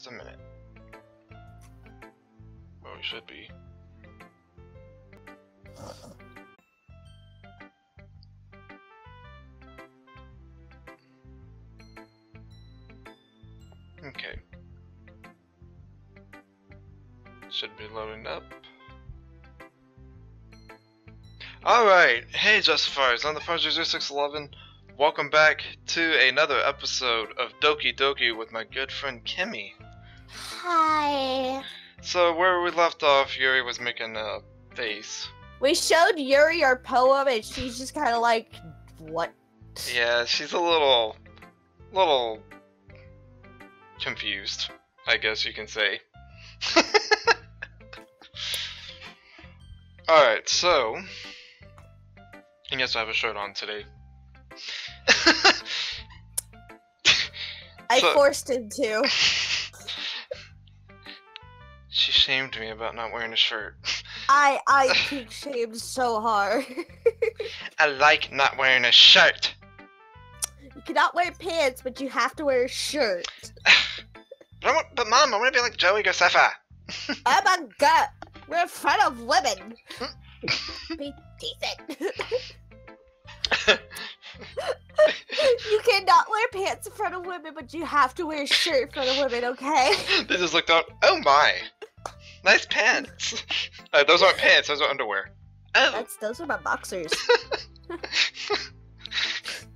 just a minute. Well, we should be. Okay. Should be loading up. Alright, hey Justifiers, I'm the Project0611. Welcome back to another episode of Doki Doki with my good friend Kimmy. Hi. So where we left off, Yuri was making a face. We showed Yuri our poem and she's just kind of like, what? Yeah, she's a little confused, I guess you can say. Alright, so... And yes, I have a shirt on today. I forced him to. She shamed me about not wearing a shirt. I peak shamed so hard. I like not wearing a shirt. You cannot wear pants, but you have to wear a shirt. But Mom, I want to be like Joey Josefa. Oh my god, we're in front of women. Be decent. You cannot wear pants in front of women, but you have to wear a shirt in front of women, okay? They just looked out. Oh my, nice pants. Those aren't pants. Those are underwear. Oh. Those are my boxers.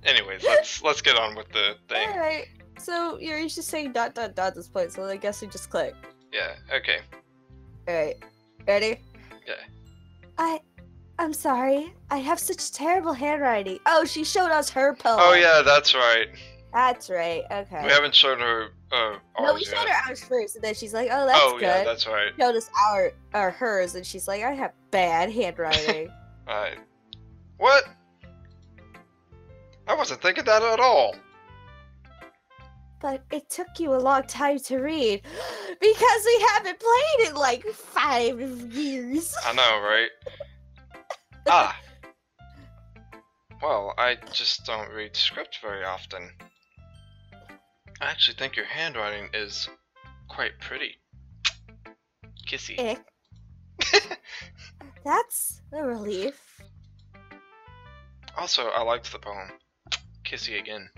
Anyways, let's get on with the thing. All right. So you're just saying ... at this point, so I guess we just click. Yeah. Okay. All right. Ready? Yeah. I'm sorry. I have such terrible handwriting. Oh, she showed us her poem. Oh yeah, that's right. That's right. Okay. We haven't shown her ours No, we showed her ours first, and then she's like, "Oh, that's good." Yeah, that's right. Showed us hers, and she's like, "I have bad handwriting." Alright. What? I wasn't thinking that at all. But it took you a long time to read because we haven't played in like 5 years. I know, right? Ah. Well, I just don't read script very often. I actually think your handwriting is quite pretty. Kissy. That's a relief. Also, I liked the poem. Kissy again.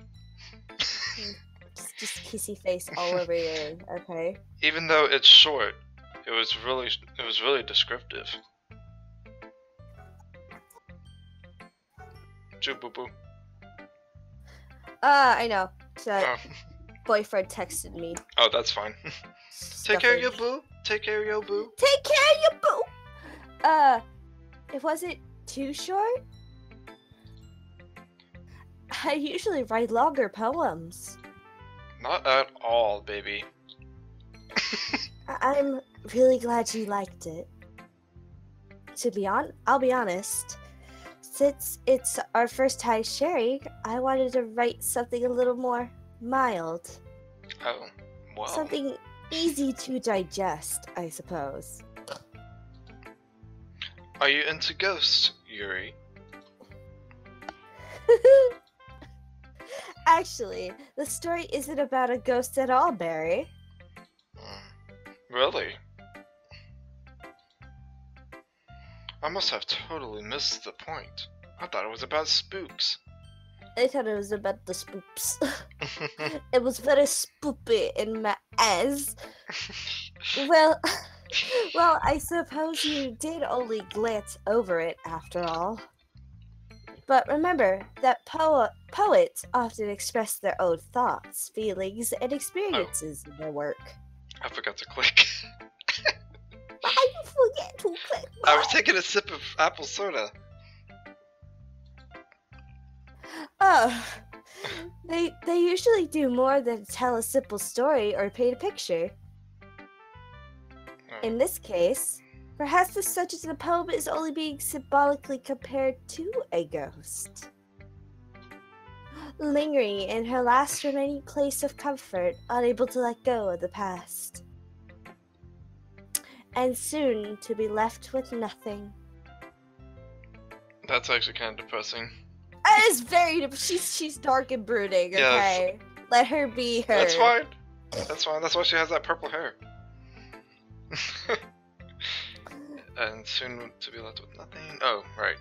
Just kissy face all over you. Okay. Even though it's short, it was really descriptive. Choo boo boo. I know. So Oh. boyfriend texted me. Oh, that's fine. Take care of your boo. Take care of your boo. Take care of your boo. It wasn't too short. I usually write longer poems. Not at all, baby. I'm really glad you liked it. I'll be honest. Since it's our first time sharing, I wanted to write something a little more mild. Oh, well. Something easy to digest, I suppose. Are you into ghosts, Yuri? Actually, the story isn't about a ghost at all, Barry. Really? I must have totally missed the point. I thought it was about spooks. I thought it was about the spoops. It was very spoopy in my eyes. Well, I suppose you did only glance over it after all. But remember that poets often express their own thoughts, feelings, and experiences in their work. I forgot to click. Why you forget to click? I was taking a sip of apple soda. Oh, they usually do more than tell a simple story or paint a picture. Oh. In this case, perhaps the subject of the poem is only being symbolically compared to a ghost. Lingering in her last remaining place of comfort, unable to let go of the past. And soon to be left with nothing. That's actually kind of depressing. It is very. She's dark and brooding. Okay, let her be her. That's fine. That's fine. That's why she has that purple hair. And soon to be left with nothing. Oh, right.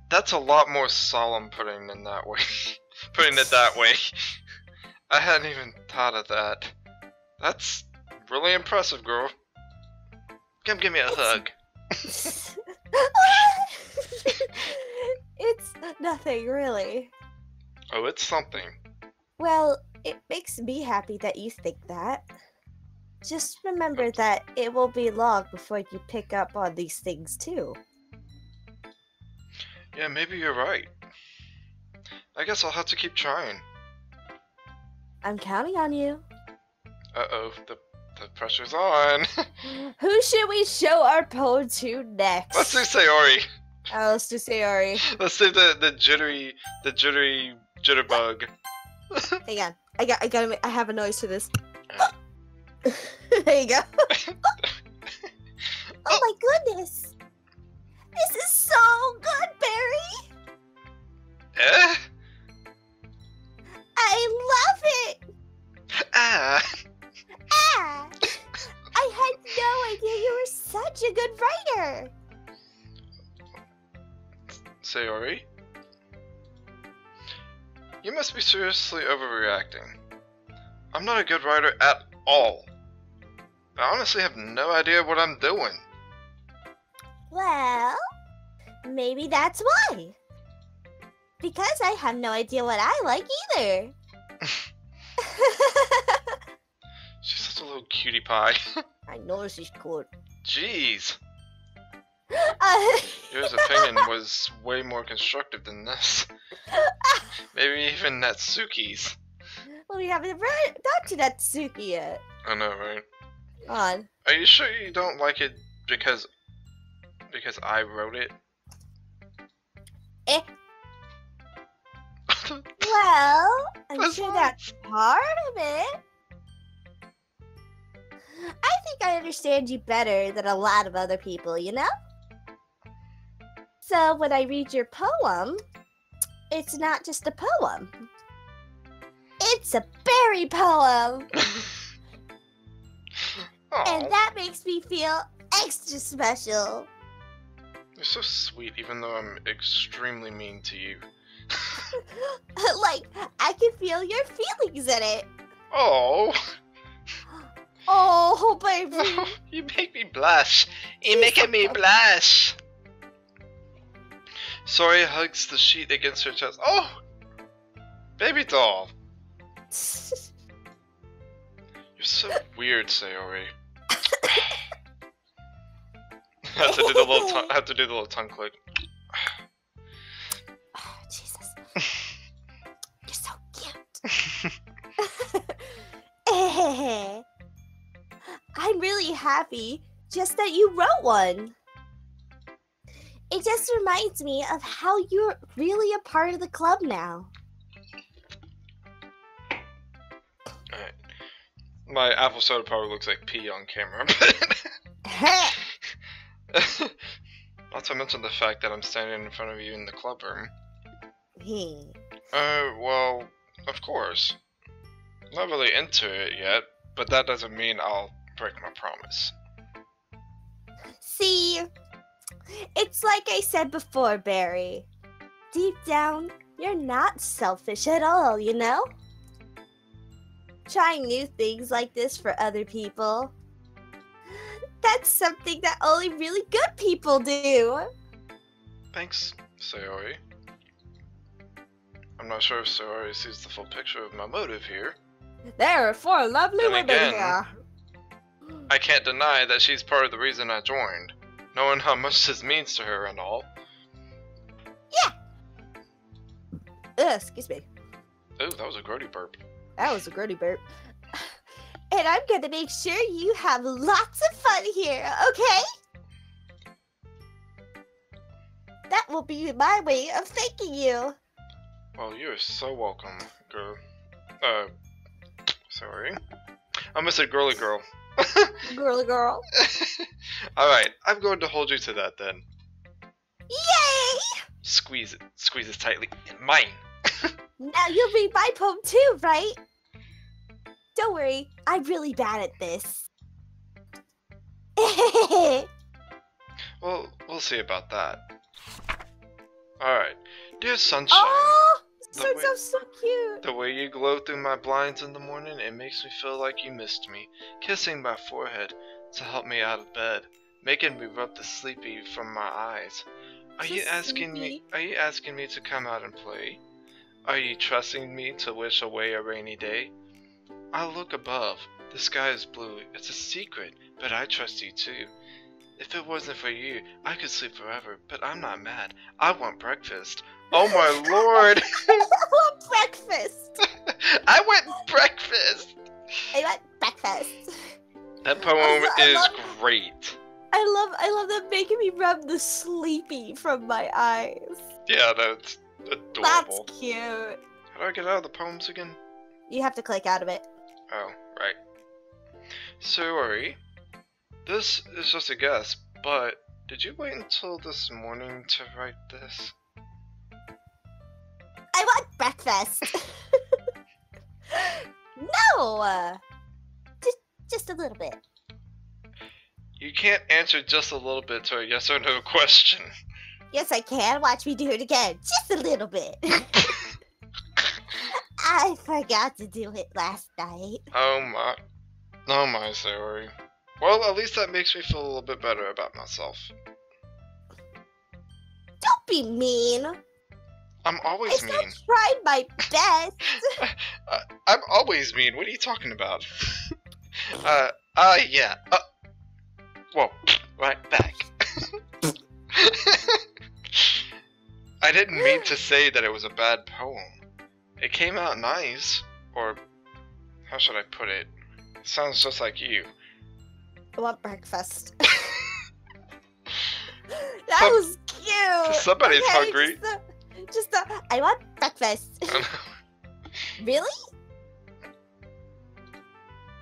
That's a lot more solemn putting it that way. Putting it that way. I hadn't even thought of that. That's really impressive, girl. Come give me a hug. It's nothing, really. Oh, it's something. Well, it makes me happy that you think that. Just remember that it will be long before you pick up on these things, too. Yeah, maybe you're right. I guess I'll have to keep trying. I'm counting on you. Uh-oh, the pressure's on. Who should we show our poem to next? Let's do Sayori. Oh, let's do Sayori. Let's do the jittery jitterbug. Hang on. I have a noise for this. There you go. Oh my goodness! This is so good, Barry! Eh? I love it! Ah. Ah! I had no idea you were such a good writer! Sayori? You must be seriously overreacting. I'm not a good writer at all. I honestly have no idea what I'm doing. Well, maybe that's why. Because I have no idea what I like either. She's such a little cutie pie. I know she's good. Jeez. Your opinion was way more constructive than this. Maybe even Natsuki's. Well, we haven't got to Natsuki yet. I know, right? On. Are you sure you don't like it because I wrote it? Eh. Well, I'm sure that's part of it. I think I understand you better than a lot of other people, you know? So when I read your poem, it's not just a poem. It's a berry poem! And that makes me feel extra special. You're so sweet, even though I'm extremely mean to you. Like, I can feel your feelings in it. Oh. Oh, baby. You make me blush. You're making me blush. Sorry hugs the sheet against her chest. Oh! Baby doll. You're so weird, Sayori. I have to do the little tongue click. Oh, Jesus. You're so cute. I'm really happy just that you wrote one. It just reminds me of how you're really a part of the club now. Alright. My apple soda probably looks like pee on camera, not to mention the fact that I'm standing in front of you in the club room. Well, of course. Not really into it yet, but that doesn't mean I'll break my promise. See, it's like I said before, Barry. Deep down, you're not selfish at all, you know? Trying new things like this for other people. That's something that only really good people do. Thanks, Sayori. I'm not sure if Sayori sees the full picture of my motive here. There are 4 lovely women here. I can't deny that she's part of the reason I joined, knowing how much this means to her and all. Yeah! Excuse me. Oh, that was a grody burp. That was a grody burp. And I'm gonna make sure you have lots of fun here, okay? That will be my way of thanking you. Well, you're so welcome, girl. Sorry. I almost said girly girl. Girly girl. Alright, I'm going to hold you to that then. Yay! Squeeze it tightly. Mine. Now you'll read my poem too, right? Don't worry, I'm really bad at this. Well, we'll see about that. Alright. Dear Sunshine. Oh, The starts way- off so cute. The way you glow through my blinds in the morning, it makes me feel like you missed me. Kissing my forehead to help me out of bed, making me rub the sleepy from my eyes. Are you asking me to come out and play? Are you trusting me to wish away a rainy day? I look above. The sky is blue. It's a secret, but I trust you too. If it wasn't for you, I could sleep forever, but I'm not mad. I want breakfast. Oh my lord! I want breakfast. I want breakfast! I want breakfast. That poem I is love- great. I love them making me rub the sleepy from my eyes. Yeah, that's That's adorable. cute. How do I get out of the poems again? You have to click out of it. Oh, right. Sorry. This is just a guess, but did you wait until this morning to write this? I want breakfast. No, just a little bit. You can't answer just a little bit to a yes or no question. Yes, I can. Watch me do it again. Just a little bit. I forgot to do it last night. Oh my, sorry. Well, at least that makes me feel a little bit better about myself. Don't be mean. I'm I always still mean. tried my best. I'm always mean. What are you talking about? Yeah. Whoa, right back. I didn't mean to say that it was a bad poem. It came out nice, or how should I put it? It sounds just like you. I want breakfast. That was cute. Somebody's hungry. I want breakfast. Really?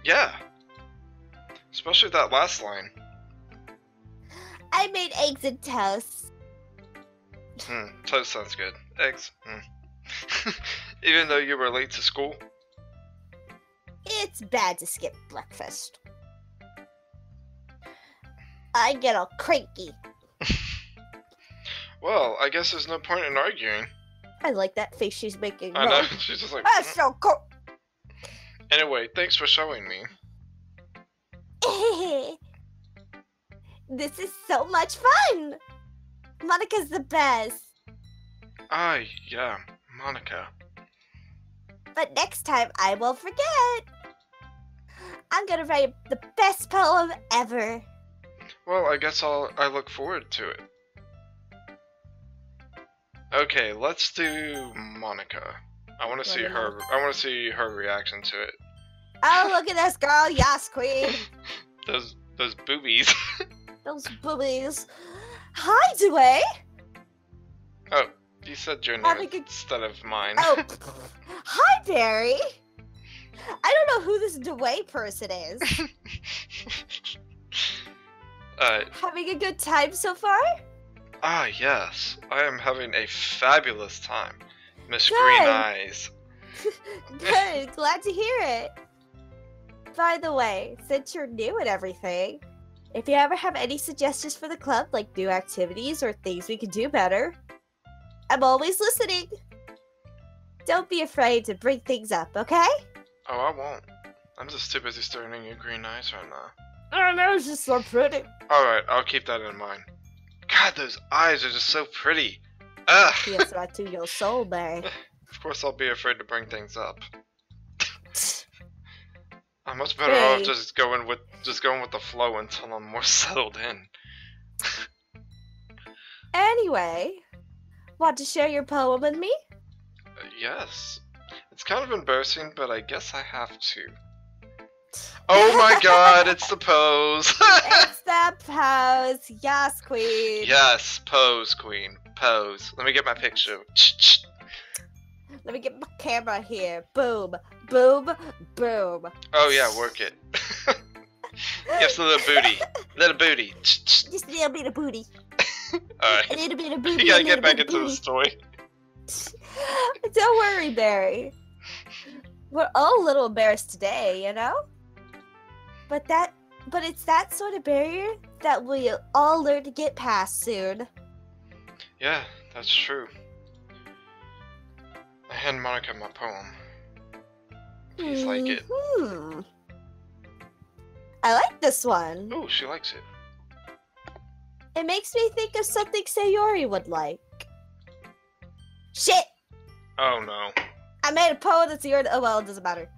Yeah. Especially that last line. I made eggs and toast. Toast sounds good. Eggs. Even though you were late to school? It's bad to skip breakfast. I get all cranky. Well, I guess there's no point in arguing. I like that face she's making. I know, she's just like... That's so cool. Anyway, thanks for showing me. This is so much fun. Monica's the best. Yeah, Monica. But next time I won't forget. I'm gonna write the best poem ever. Well, I guess I look forward to it. Okay, let's do Monica. I want to see her. I want to see her reaction to it. Oh, look at this girl, yes, queen. Those boobies. Those boobies. Hi, Dwayne. Oh, you said your name instead of mine. Oh, hi, Barry. I don't know who this Dwayne person is. Having a good time so far? Yes. I am having a fabulous time, Miss Good. Green Eyes. Good, glad to hear it. By the way, since you're new and everything, if you ever have any suggestions for the club, like new activities or things we could do better, I'm always listening. Don't be afraid to bring things up, okay? Oh, I won't. I'm just too busy staring at your green eyes right now. Oh no, it's just so pretty. Alright, I'll keep that in mind. God, those eyes are just so pretty. Ugh! Yes, right to your soul, Barry. Of course I'll be afraid to bring things up. I'm much better off just going with the flow until I'm more settled in. Anyway, want to share your poem with me? Yes. It's kind of embarrassing, but I guess I have to. Oh my god, it's the pose! It's the pose. Yes, queen. Yes, pose, queen. Pose. Let me get my picture. Let me get my camera here. Boom. Boom. Boom. Oh yeah, work it. Just a little booty. Little booty. Just a little bit of booty. Alright. A little bit of booty. You gotta get back into the story. Don't worry, Barry. We're all a little embarrassed today, you know? But it's that sort of barrier that we'll all learn to get past soon. Yeah, that's true. I hand Monica my poem. Please like it. I like this one. Oh, she likes it. It makes me think of something Sayori would like. Shit! Oh no. I made a poem that's yours. Oh well, it doesn't matter.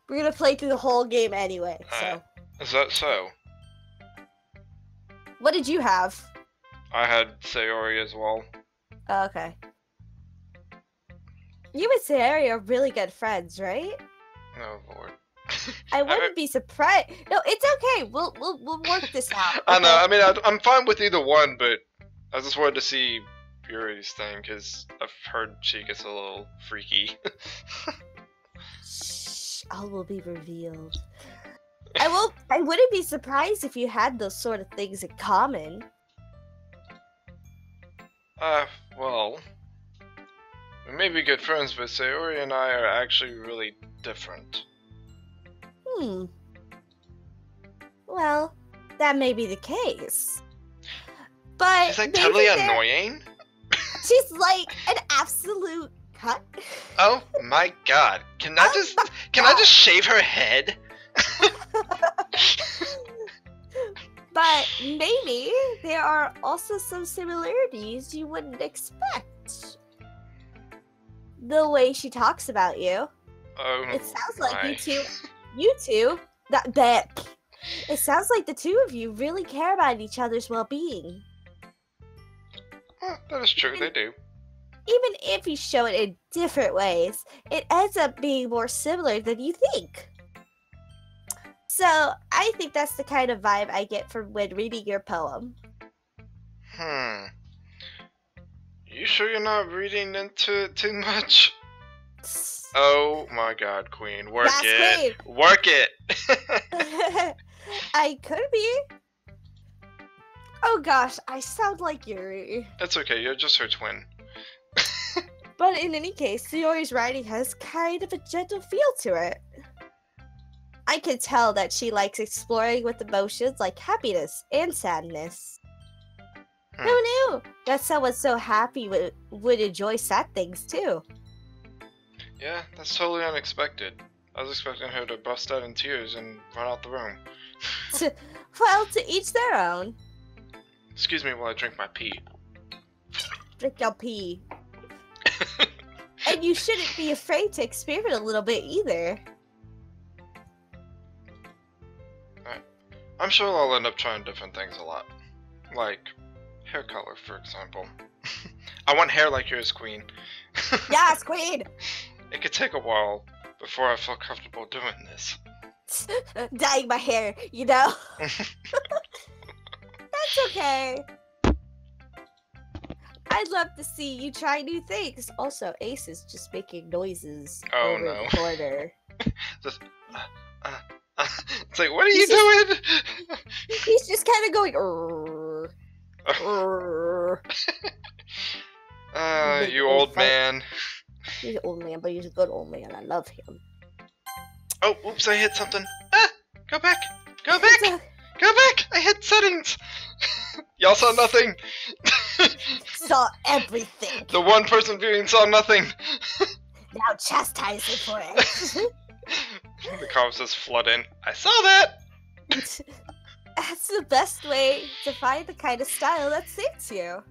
We're gonna play through the whole game anyway, so. Is that so? What did you have? I had Sayori as well. Oh, okay. You and Sayori are really good friends, right? Oh lord. I wouldn't be surprised. No, it's okay. We'll work this out. Okay? I know. I mean, I'm fine with either one, but I just wanted to see Yuri's thing because I've heard she gets a little freaky. Shh, all will be revealed. I wouldn't be surprised if you had those sort of things in common. Well, we may be good friends, but Sayori and I are actually really different. Well, that may be the case. But she's like totally annoying. She's like an absolute cut. Oh my god. Can I just shave her head? But maybe there are also some similarities you wouldn't expect. The way she talks about you. Oh, it sounds like you two, it sounds like the two of you really care about each other's well-being. Well, that is true, they do. Even if you show it in different ways, it ends up being more similar than you think. So, I think that's the kind of vibe I get from when reading your poem. You sure you're not reading into it too much? Oh my god, Queen. Work it. Queen. Work it! I could be. Oh gosh, I sound like Yuri. That's okay, you're just her twin. But in any case, Sayori's writing has kind of a gentle feel to it. I can tell that she likes exploring with emotions like happiness and sadness. Who knew that someone so happy would enjoy sad things too? Yeah, that's totally unexpected. I was expecting her to bust out in tears and run out the room. Well, to each their own. Excuse me while I drink my pee. Drink your pee. And you shouldn't be afraid to experiment a little bit either. I'm sure I'll end up trying different things a lot. Like hair color, for example. I want hair like yours, Queen. Yes, Queen! It could take a while before I feel comfortable doing this. Dyeing my hair, you know? That's okay. I'd love to see you try new things. Also, Ace is just making noises over the corner. Just, it's like, what are you doing? He's just kind of going, you old man. He's an old man, but he's a good old man. I love him. Oh, oops, I hit something. Go back. Go back. Go back. I hit settings. Y'all saw nothing. Saw everything. The one person viewing saw nothing. Now chastise him for it. The comments just flood in. I saw that. That's the best way to find the kind of style that suits you.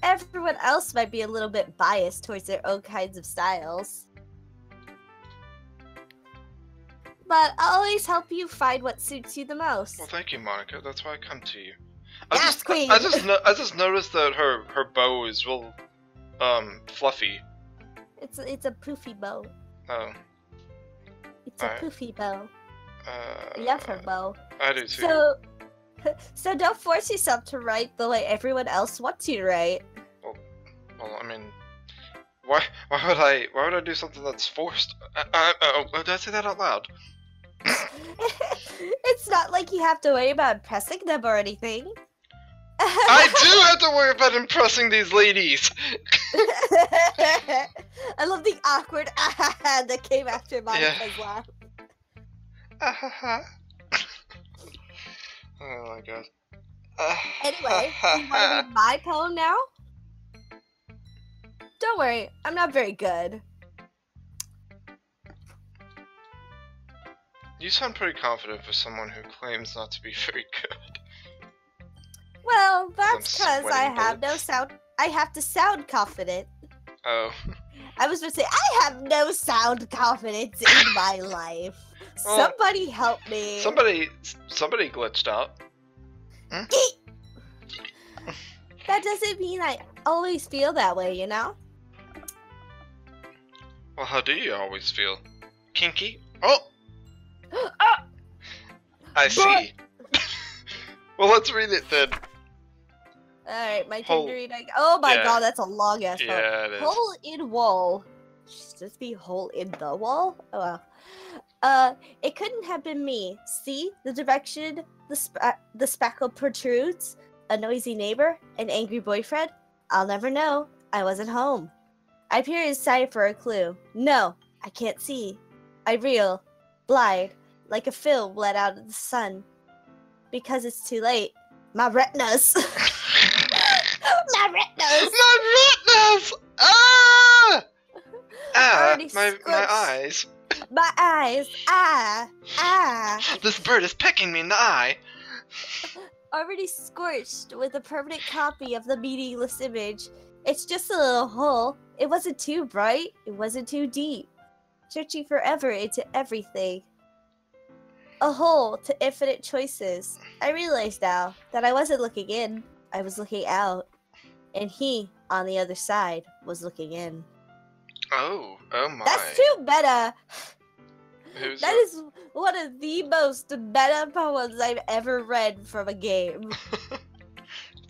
Everyone else might be a little bit biased towards their own kinds of styles. But I'll always help you find what suits you the most. Well, thank you, Monica. That's why I come to you. Queen! I just noticed that her bow is real, fluffy. It's a poofy bow. Oh. It's a poofy bow. I love her bow. I do too. So don't force yourself to write the way everyone else wants you to write. Well, I mean, why would I do something that's forced? Did I say that out loud? It's not like you have to worry about impressing them or anything. I do have to worry about impressing these ladies. I love the awkward that came after Monica's laugh. Oh my god. Anyway, do you want to read my poem now? Don't worry, I'm not very good. You sound pretty confident for someone who claims not to be very good. Well, that's I'm because I sweating have no bullets. sound. I have to sound confident. Oh. I was going to say, I have no sound confidence in my life. Well, Somebody help me. Somebody glitched out. That doesn't mean I always feel that way, you know? Well, how do you always feel? Kinky? Oh! Ah! I see. Well, let's read it then. Alright, my Hole- turn to read. Oh my yeah. god, that's a long ass poem. Yeah, it is. Hole in wall. Should this be hole in the wall? Oh well. It couldn't have been me. See the direction the spackle protrudes? A noisy neighbor? An angry boyfriend? I'll never know. I wasn't home. I peer inside for a clue. No, I can't see. I reel, blind, like a film let out of the sun. Because it's too late. My retinas. My retinas. My retinas! Ah! Already My scorched. eyes. My eyes. Ah. This bird is pecking me in the eye. Already scorched with a permanent copy of the meaningless image. It's just a little hole. It wasn't too bright. It wasn't too deep. Searching forever into everything. A hole to infinite choices. I realize now that I wasn't looking in. I was looking out. And he, on the other side, was looking in. Oh my. That's too meta. Who's That is one of the most meta poems I've ever read from a game.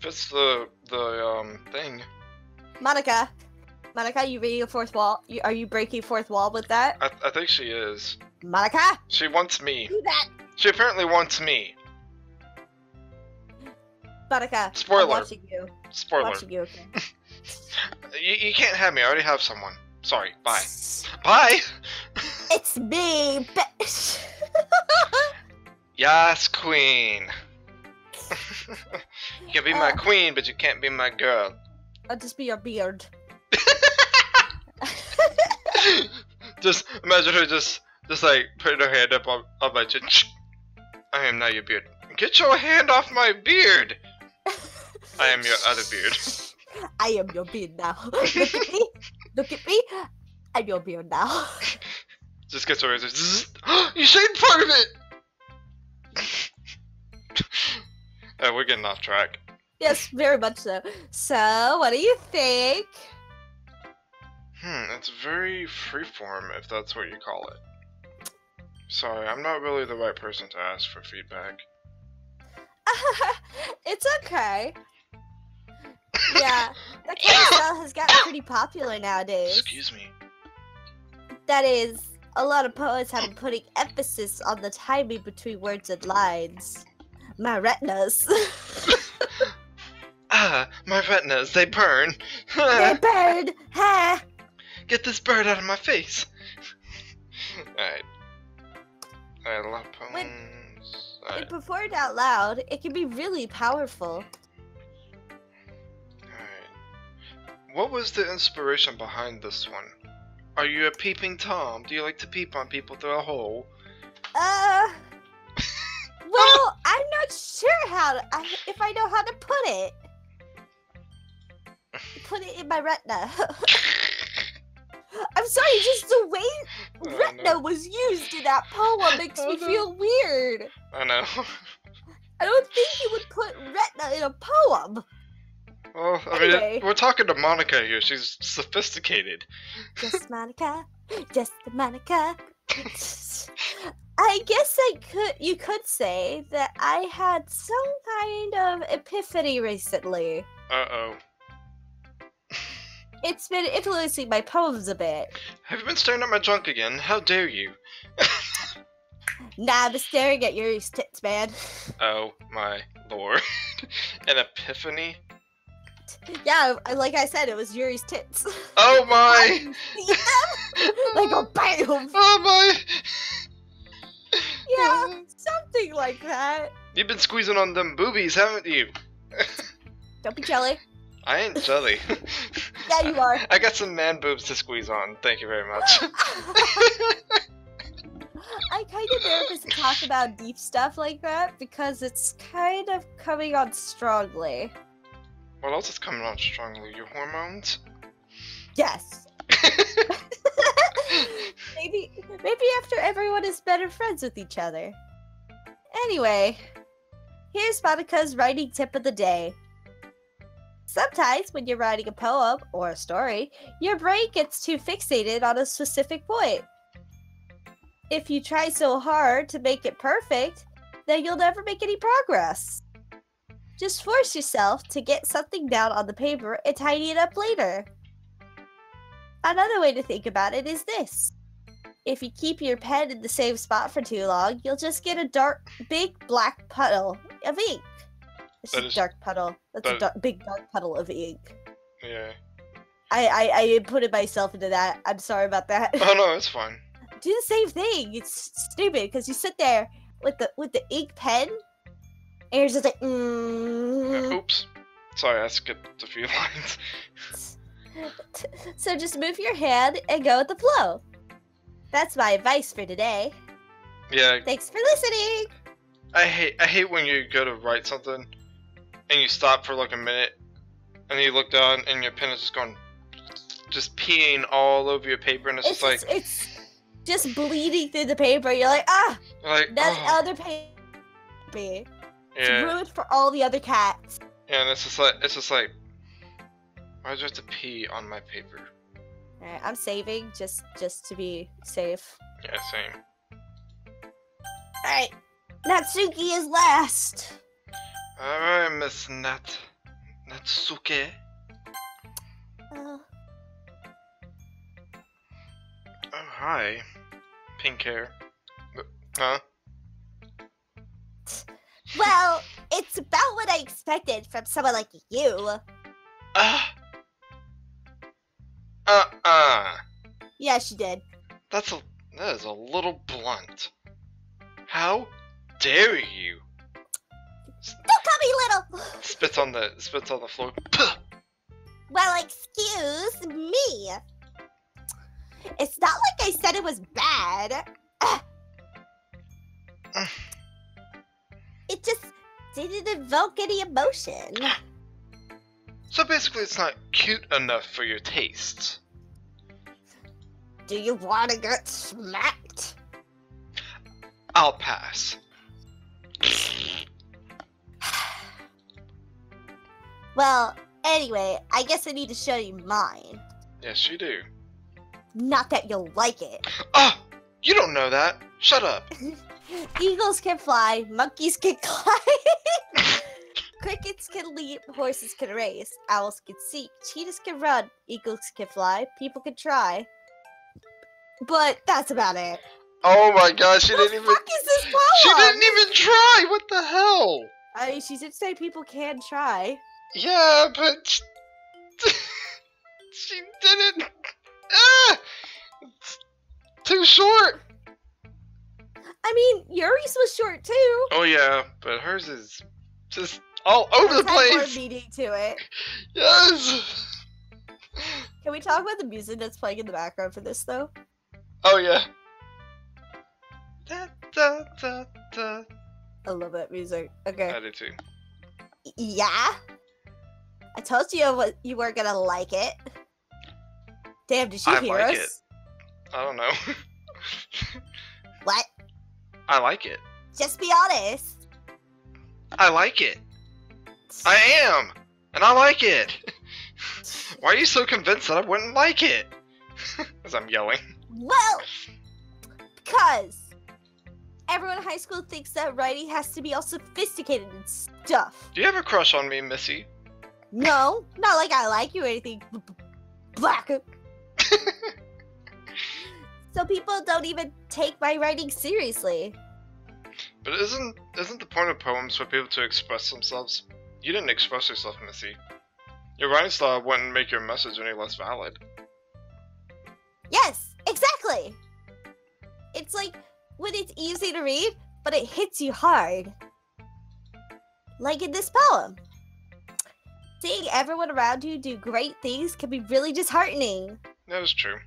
That's the thing. Monica, you reading a fourth wall? Are you breaking fourth wall with that? I think she is. Monica, She wants me. do that. She apparently wants me. Monica, Spoiler. I'm watching you. Spoiler. Watching you, okay? You can't have me. I already have someone. Sorry. Bye. Bye. It's me, bitch. Yes, queen. You can be my queen, but you can't be my girl. I'll just be your beard. Just imagine her just like putting her hand up on my chin. I am now your beard. Get your hand off my beard. I am your other beard. I am your beard now. Look at me. Look at me. I'm your beard now. Just gets her razor. You shaved part of it. We're getting off track. Yes, very much so. So, what do you think? It's very freeform, if that's what you call it. Sorry, I'm not really the right person to ask for feedback. It's okay. Yeah, that kind of style has gotten pretty popular nowadays. Excuse me. That is, a lot of poets have been putting emphasis on the timing between words and lines. My retinas. My retinas, they burn. They burned. Ha! Get this bird out of my face. Alright. I love poems. When performed out loud, it can be really powerful. Alright. What was the inspiration behind this one? Are you a peeping Tom? Do you like to peep on people through a hole? Well, I'm not sure if I know how to put it. Put it in my retina. I'm sorry, just the way retina was used in that poem makes me feel weird. I know. I don't think you would put retina in a poem. Well, I Anyway. mean, we're talking to Monica here. She's sophisticated. Just Monica. Just Monica. I guess you could say that I had some kind of epiphany recently. Uh-oh. It's been influencing my poems a bit. Have you been staring at my junk again? How dare you? Nah, I'm staring at your tits, man. Oh, my lord. An epiphany? Yeah, like I said, it was Yuri's tits. Oh my! I see them? Like a bam! Oh my! Yeah, something like that. You've been squeezing on them boobies, haven't you? Don't be jelly. I ain't jelly. Yeah, you are. I got some man boobs to squeeze on. Thank you very much. I'm kind of nervous to talk about deep stuff like that because it's kind of coming on strongly. What else is coming on strongly? Your hormones? Yes. maybe after everyone is better friends with each other. Anyway, here's Monica's writing tip of the day. Sometimes when you're writing a poem or a story, your brain gets too fixated on a specific point. If you try so hard to make it perfect, then you'll never make any progress. Just force yourself to get something down on the paper and tidy it up later. Another way to think about it is this. If you keep your pen in the same spot for too long, you'll just get a big black puddle of ink. It's a dark puddle. That's a big dark puddle of ink. Yeah. I inputted myself into that. I'm sorry about that. Oh no, it's fine. Do the same thing. It's stupid because you sit there with the ink pen, and you're just like, Oops. Sorry, I skipped a few lines. So just move your hand and go with the flow. That's my advice for today. Yeah. Thanks for listening. I hate when you go to write something and you stop for like a minute and you look down and your pen is just peeing all over your paper and it's just bleeding through the paper. You're like, other paper. Yeah. It's ruined for all the other cats. Yeah, and it's just like, why do I have to pee on my paper? Alright, I'm saving just to be safe. Yeah, same. Alright, Natsuki is last. Alright, Miss Natsuki. Uh, Oh, hi. Pink hair. Huh? Well, it's about what I expected from someone like you. Yeah, she did. That is a little blunt. How dare you? Don't call me little! Spits on the floor. Well, excuse me. It's not like I said it was bad. It just didn't evoke any emotion. So basically it's not cute enough for your tastes. Do you want to get smacked? I'll pass. Well, anyway, I guess I need to show you mine. Yes, you do. Not that you'll like it. Ah! You don't know that. Shut up. Eagles can fly, monkeys can climb. Crickets can leap, horses can race, owls can seek, cheetahs can run, eagles can fly, people can try. But that's about it. Oh my gosh, she didn't even. What the fuck is this poem? She didn't even try. What the hell? I mean, she did say people can try. Yeah, but she didn't. Ah! It's too short. I mean, Yuri's was short too. Oh yeah, but hers is just all over the place. More meaning to it. Yes. Can we talk about the music that's playing in the background for this though? Oh yeah. Da, da, da, da. I love that music. Okay. I do too. Yeah. I told you you weren't gonna like it. Damn, did she hear like us? It. I don't know. What? I like it. Just be honest. I like it. I am, and I like it. Why are you so convinced that I wouldn't like it? As I'm yelling. Well, because everyone in high school thinks that writing has to be all sophisticated and stuff. Do you have a crush on me, Missy? No, not like I like you or anything. Black. So people don't even take my writing seriously. But isn't the point of poems for people to express themselves? You didn't express yourself, Missy. Your writing style wouldn't make your message any less valid. Yes, exactly! It's like when it's easy to read, but it hits you hard. Like in this poem. Seeing everyone around you do great things can be really disheartening. That is true.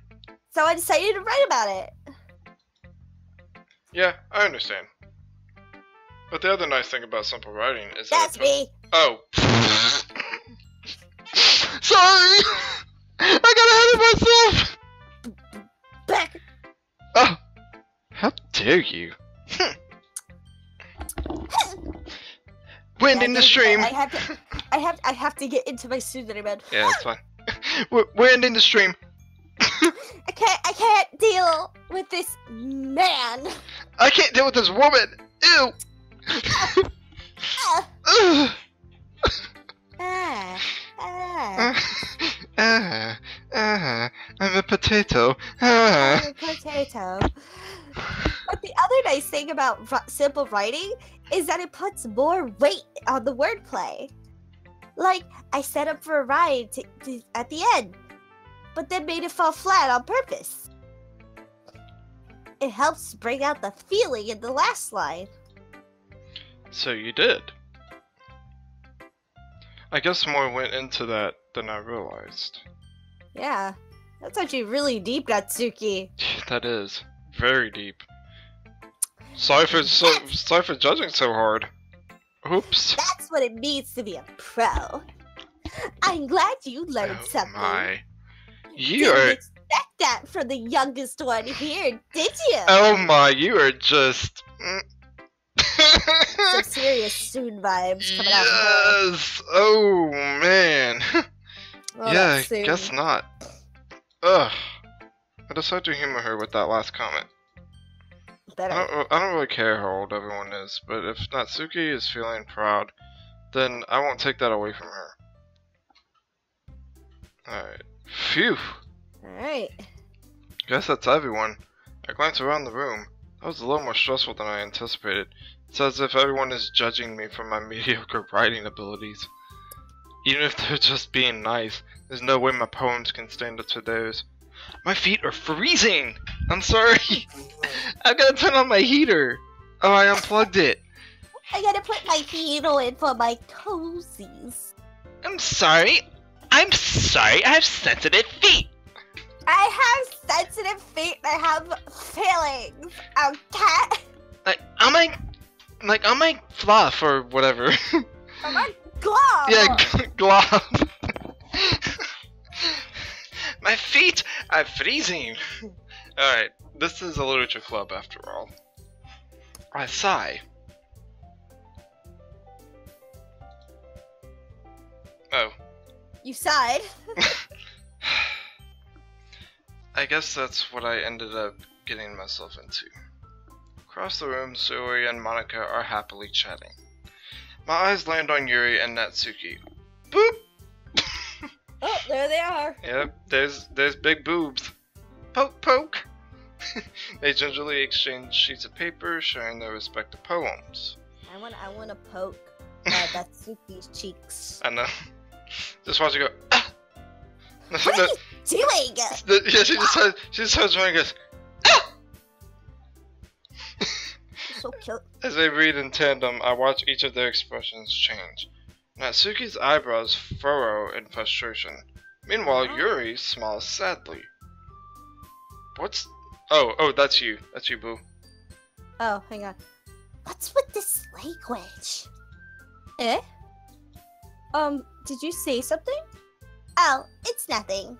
So I decided to write about it. Yeah, I understand. But the other nice thing about simple writing is That's me! Oh. Sorry! I got ahead of myself! Back! Oh! How dare you? Wind in the stream! I have to get into my soothing mode. Yeah, that's fine. Wind in the stream! I can't deal with this man! I can't deal with this woman! Ew! I'm a potato. I'm a potato. But the other nice thing about simple writing is that it puts more weight on the wordplay. Like, I set up for a rhyme at the end, but then made it fall flat on purpose. It helps bring out the feeling in the last line. So you did. I guess more went into that than I realized. Yeah, that's actually really deep, Natsuki. That is very deep. Sorry for judging so hard. Oops. That's what it means to be a pro. I'm glad you learned something. My. Didn't expect that from the youngest one here, did you? Oh my, you are just... Some serious soon vibes coming out of her. Yes! Oh man. Well, yeah, I guess not. Ugh. I decided to humor her with that last comment. Better. I don't really care how old everyone is, but if Natsuki is feeling proud, then I won't take that away from her. Alright. Phew! Alright. Guess that's everyone. I glanced around the room. That was a little more stressful than I anticipated. It's as if everyone is judging me for my mediocre writing abilities. Even if they're just being nice, there's no way my poems can stand up to theirs. My feet are freezing! I'm sorry! I've gotta turn on my heater! Oh, I unplugged it! I gotta put my heater in for my toesies. I'm sorry! I have sensitive feet! I have sensitive feet that have feelings, okay? Like on my fluff or whatever. On my glove! Yeah, glove. My feet are freezing. Alright, this is a literature club after all. I sigh. Oh. You sighed? I guess that's what I ended up getting myself into. Across the room, Zoe and Monica are happily chatting. My eyes land on Yuri and Natsuki. Boop! Oh, there they are. Yep, there's big boobs. Poke, poke! They gingerly exchange sheets of paper, sharing their respective poems. I want to poke Natsuki's cheeks. I know. Just watch her go. Ah! What are you doing? Yeah, she just starts running and goes. Ah! So cute. As they read in tandem, I watch each of their expressions change. Natsuki's eyebrows furrow in frustration. Meanwhile, Yuri smiles sadly. What's... Oh, that's you. That's you, boo. Oh, hang on. What's with this language? Eh? Did you say something? Oh, it's nothing.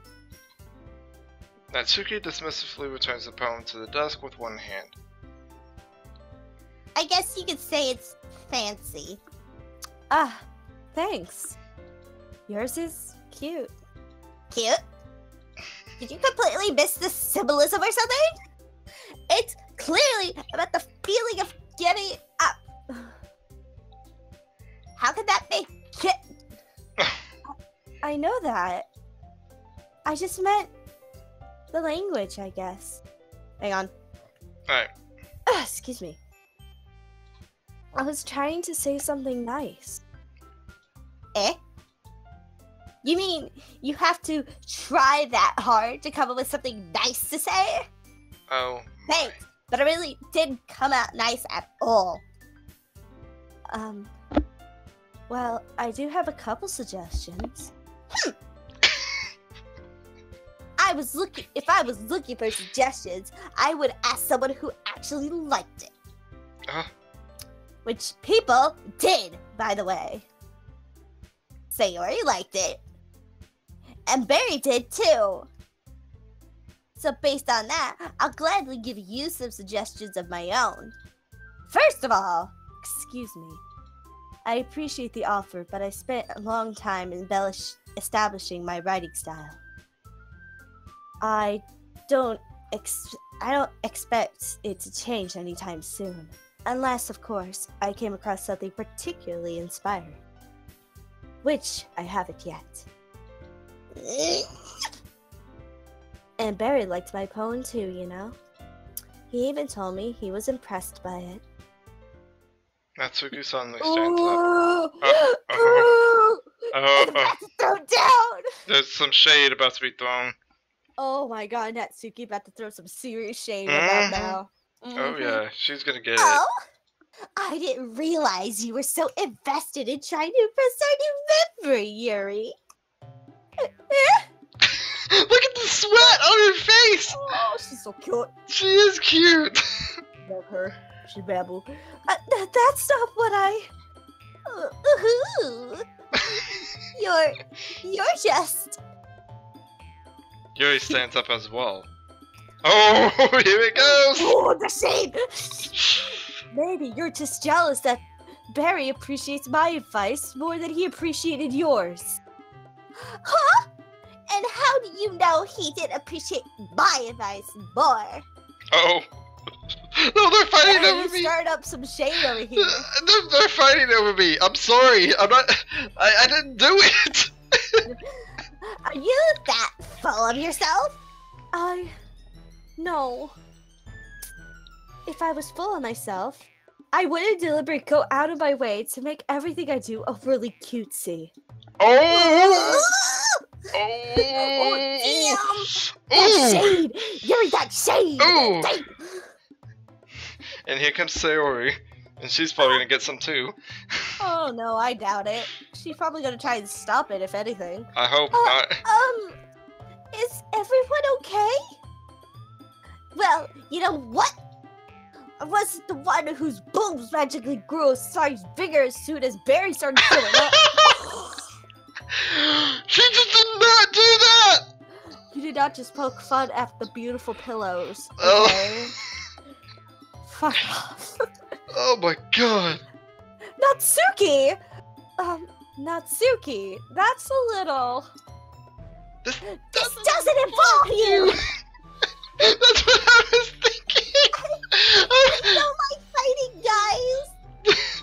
Natsuki dismissively returns the poem to the desk with one hand. I guess you could say it's fancy. Ah, thanks. Yours is cute. Cute? Did you completely miss the symbolism or something? It's clearly about the feeling of getting up. How could that make it? I know that. I just meant the language, I guess. Hang on. Alright. Excuse me. I was trying to say something nice. Eh? You mean you have to try that hard to come up with something nice to say? Oh. Thanks, but it really didn't come out nice at all. Well, I do have a couple suggestions. If I was looking for suggestions, I would ask someone who actually liked it. Which people did, by the way. Sayori liked it. And Barry did too. So based on that, I'll gladly give you some suggestions of my own. First of all, excuse me. I appreciate the offer, but I spent a long time establishing my writing style. I don't expect it to change anytime soon. Unless, of course, I came across something particularly inspiring. Which I haven't yet. And Barry liked my poem too, you know? He even told me he was impressed by it. Natsuki suddenly stands up. Throw down! There's some shade about to be thrown. Oh my god, Natsuki about to throw some serious shade about now. Oh yeah, she's gonna get it. Oh, I didn't realize you were so invested in trying to impress our new memory, Yuri. Look at the sweat on her face! Oh, she's so cute. She is cute! Love her. She babble. That's not what I... You're just... Yuri stands up as well. Oh, here it goes! Oh, the shade! Maybe you're just jealous that Barry appreciates my advice more than he appreciated yours. Huh? And how do you know he didn't appreciate my advice more? Oh. No, they're fighting over me! You started up some shade over here. They're fighting over me. I'm sorry. I'm not... I didn't do it! Are you that full of yourself? No. If I was full of myself, I wouldn't deliberately go out of my way to make everything I do overly cutesy. Oh! Oh, damn! That shade! Yuri, that shade! Oh! And here comes Sayori, and she's probably gonna get some too. Oh no, I doubt it. She's probably gonna try and stop it, if anything. I hope not. Is everyone okay? Well, you know what? I wasn't the one whose boobs magically grew a size bigger as soon as Barry started filling up. She just did not do that! You did not just poke fun at the beautiful pillows. Okay? Oh. Fuck off. Oh my god. Natsuki! Natsuki, that's a little... This doesn't involve you! That's what I was thinking! I don't like fighting, guys!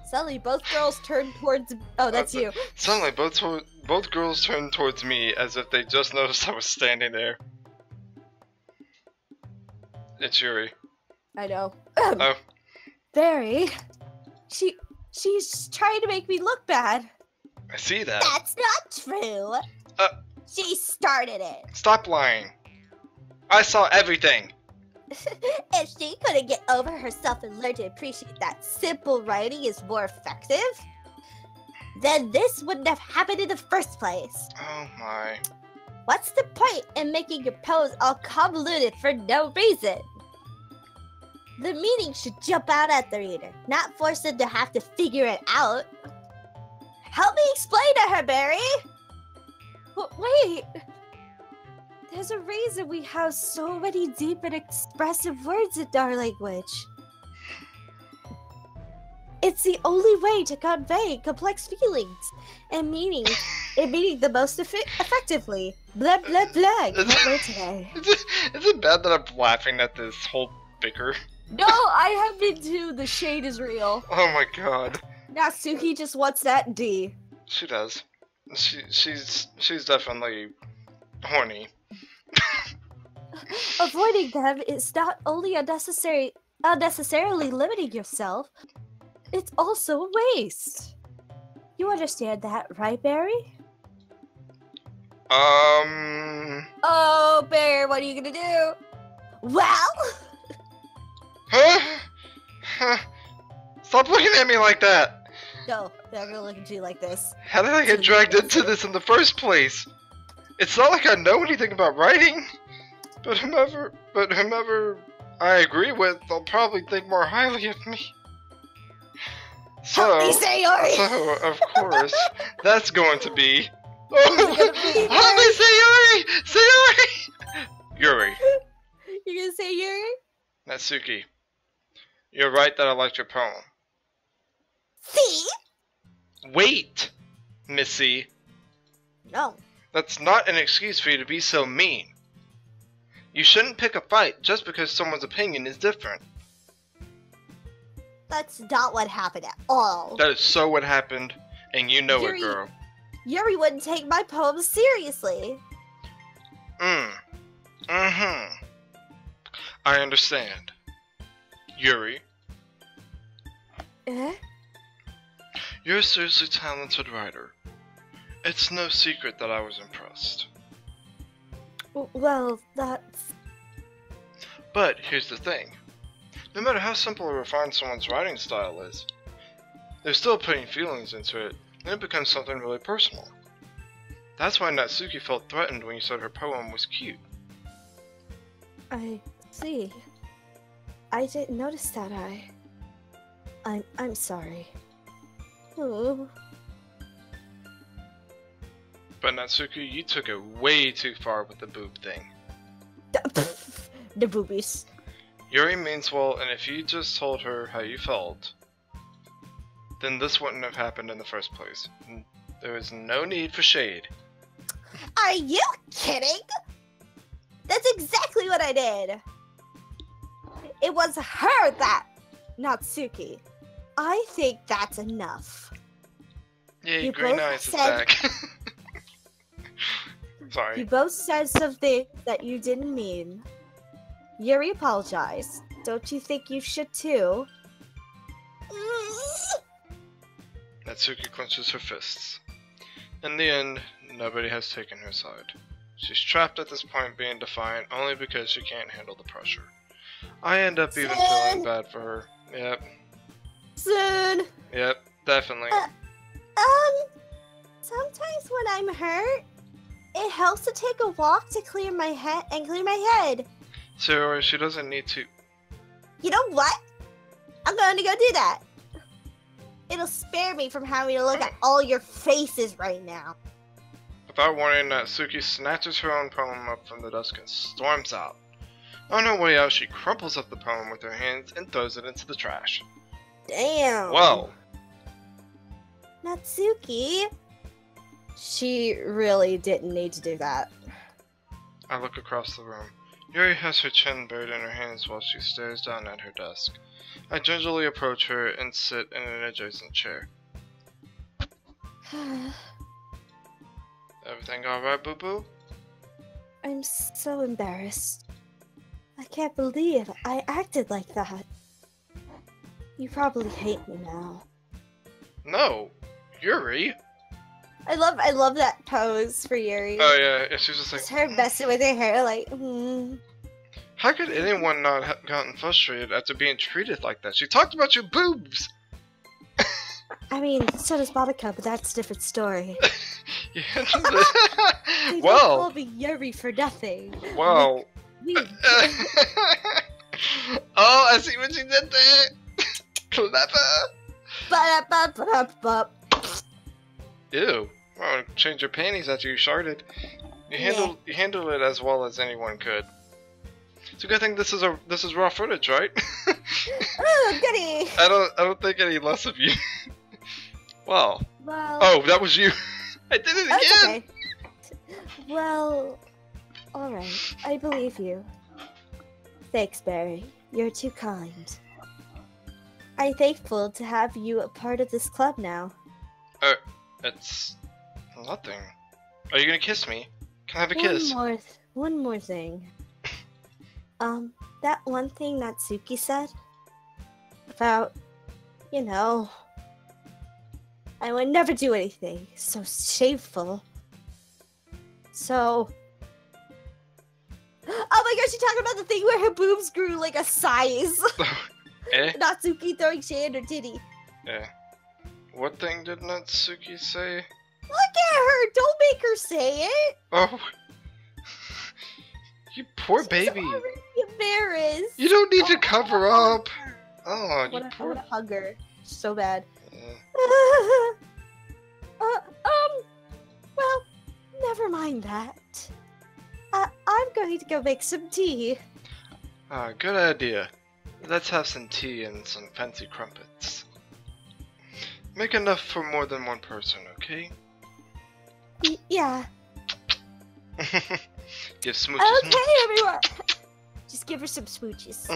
Suddenly, both girls turned towards... Oh, that's you. Suddenly, both girls turned towards me as if they just noticed I was standing there. It's Yuri. I know. Oh. Barry, she's trying to make me look bad. I see that. That's not true. She started it. Stop lying. I saw everything. If she couldn't get over herself and learn to appreciate that simple writing is more effective, then this wouldn't have happened in the first place. Oh my. What's the point in making your pose all convoluted for no reason? The meaning should jump out at the reader, not force them to have to figure it out. Help me explain to her, Barry! Wait! There's a reason we have so many deep and expressive words in our language. It's the only way to convey complex feelings and meaning the most effectively. Blah, blah, blah. Can't wait today. Is it bad that I'm laughing at this whole bicker? No, I have been too. The shade is real. Oh my god. Natsuki just wants that D. She does. She's definitely horny. Avoiding them is not only unnecessarily limiting yourself, it's also a waste. You understand that, right, Barry? Oh, Barry, what are you gonna do? Well... Huh? Huh? Stop looking at me like that! No, they're gonna look at you like this. How did I get dragged into this in the first place? It's not like I know anything about writing, but whomever I agree with, they'll probably think more highly of me. Help me, Sayori! So of course, that's going to be. Who's gonna be Help me, Sayori! Sayori! Yuri. You're gonna say Yuri? Natsuki. You're right that I liked your poem. See? Wait, Missy. No. That's not an excuse for you to be so mean. You shouldn't pick a fight just because someone's opinion is different. That's not what happened at all. That is so what happened, and you know it, girl. Yuri wouldn't take my poems seriously. I understand. Yuri. Eh? You're a seriously talented writer. It's no secret that I was impressed. Well, that's... But here's the thing. No matter how simple or refined someone's writing style is, they're still putting feelings into it, and it becomes something really personal. That's why Natsuki felt threatened when you said her poem was cute. I see. I didn't notice that. I'm sorry. Ooh. But Natsuki, you took it way too far with the boob thing. The boobies. Yuri means well, and if you just told her how you felt, then this wouldn't have happened in the first place. There is no need for shade. Are you kidding? That's exactly what I did. It was her that... Natsuki. I think that's enough. Yay, green eyes is back. Sorry. You both said something that you didn't mean. Yuri apologized. Don't you think you should too? Natsuki clenches her fists. In the end, nobody has taken her side. She's trapped at this point being defiant only because she can't handle the pressure. I end up even feeling bad for her. Yep. Soon. Yep, definitely. Sometimes when I'm hurt, it helps to take a walk to clear my head. So she doesn't need to. You know what? I'm going to go do that. It'll spare me from having to look at all your faces right now. Without warning, Natsuki snatches her own poem up from the desk and storms out. On her way out, she crumples up the poem with her hands and throws it into the trash. Damn. Well. Natsuki. She really didn't need to do that. I look across the room. Yuri has her chin buried in her hands while she stares down at her desk. I gingerly approach her and sit in an adjacent chair. Everything alright, boo-boo? I'm so embarrassed. I can't believe I acted like that. You probably hate me now. No, Yuri. I love that pose for Yuri. Oh yeah, she's just like. It's her messing with her hair, like. How could anyone not have gotten frustrated after being treated like that? She talked about your boobs. I mean, so does Monica, but that's a different story. Yeah, they well. don't call me Yuri for nothing. Well. Like, Oh, I see what you did there. Clever. Ba-da-ba-ba-da-ba. Ew. Well, change your panties after you sharted. You handled it as well as anyone could. It's a good thing this is raw footage, right? Oh, goody. I don't think any less of you. Well. Oh, that was you. I did it again. Okay. Well, all right. I believe you. Thanks, Barry. You're too kind. I'm thankful to have you a part of this club now. It's nothing. Are you gonna kiss me? Can I have a kiss? One more thing. That one thing Natsuki said about, I would never do anything so shameful. So... Oh my gosh, you're talking about the thing where her boobs grew like a size. Natsuki throwing shade, or did he? Yeah. What thing did Natsuki say? Look at her! Don't make her say it! Oh. You poor She's baby. already embarrassed. You don't need to cover up. Oh, you I poor... want to hug her so bad. Yeah. Well, never mind that. I'm going to go make some tea. Good idea. Let's have some tea and some fancy crumpets. Make enough for more than one person, okay? Yeah. Give smooches. Okay, everyone. Just give her some smooches.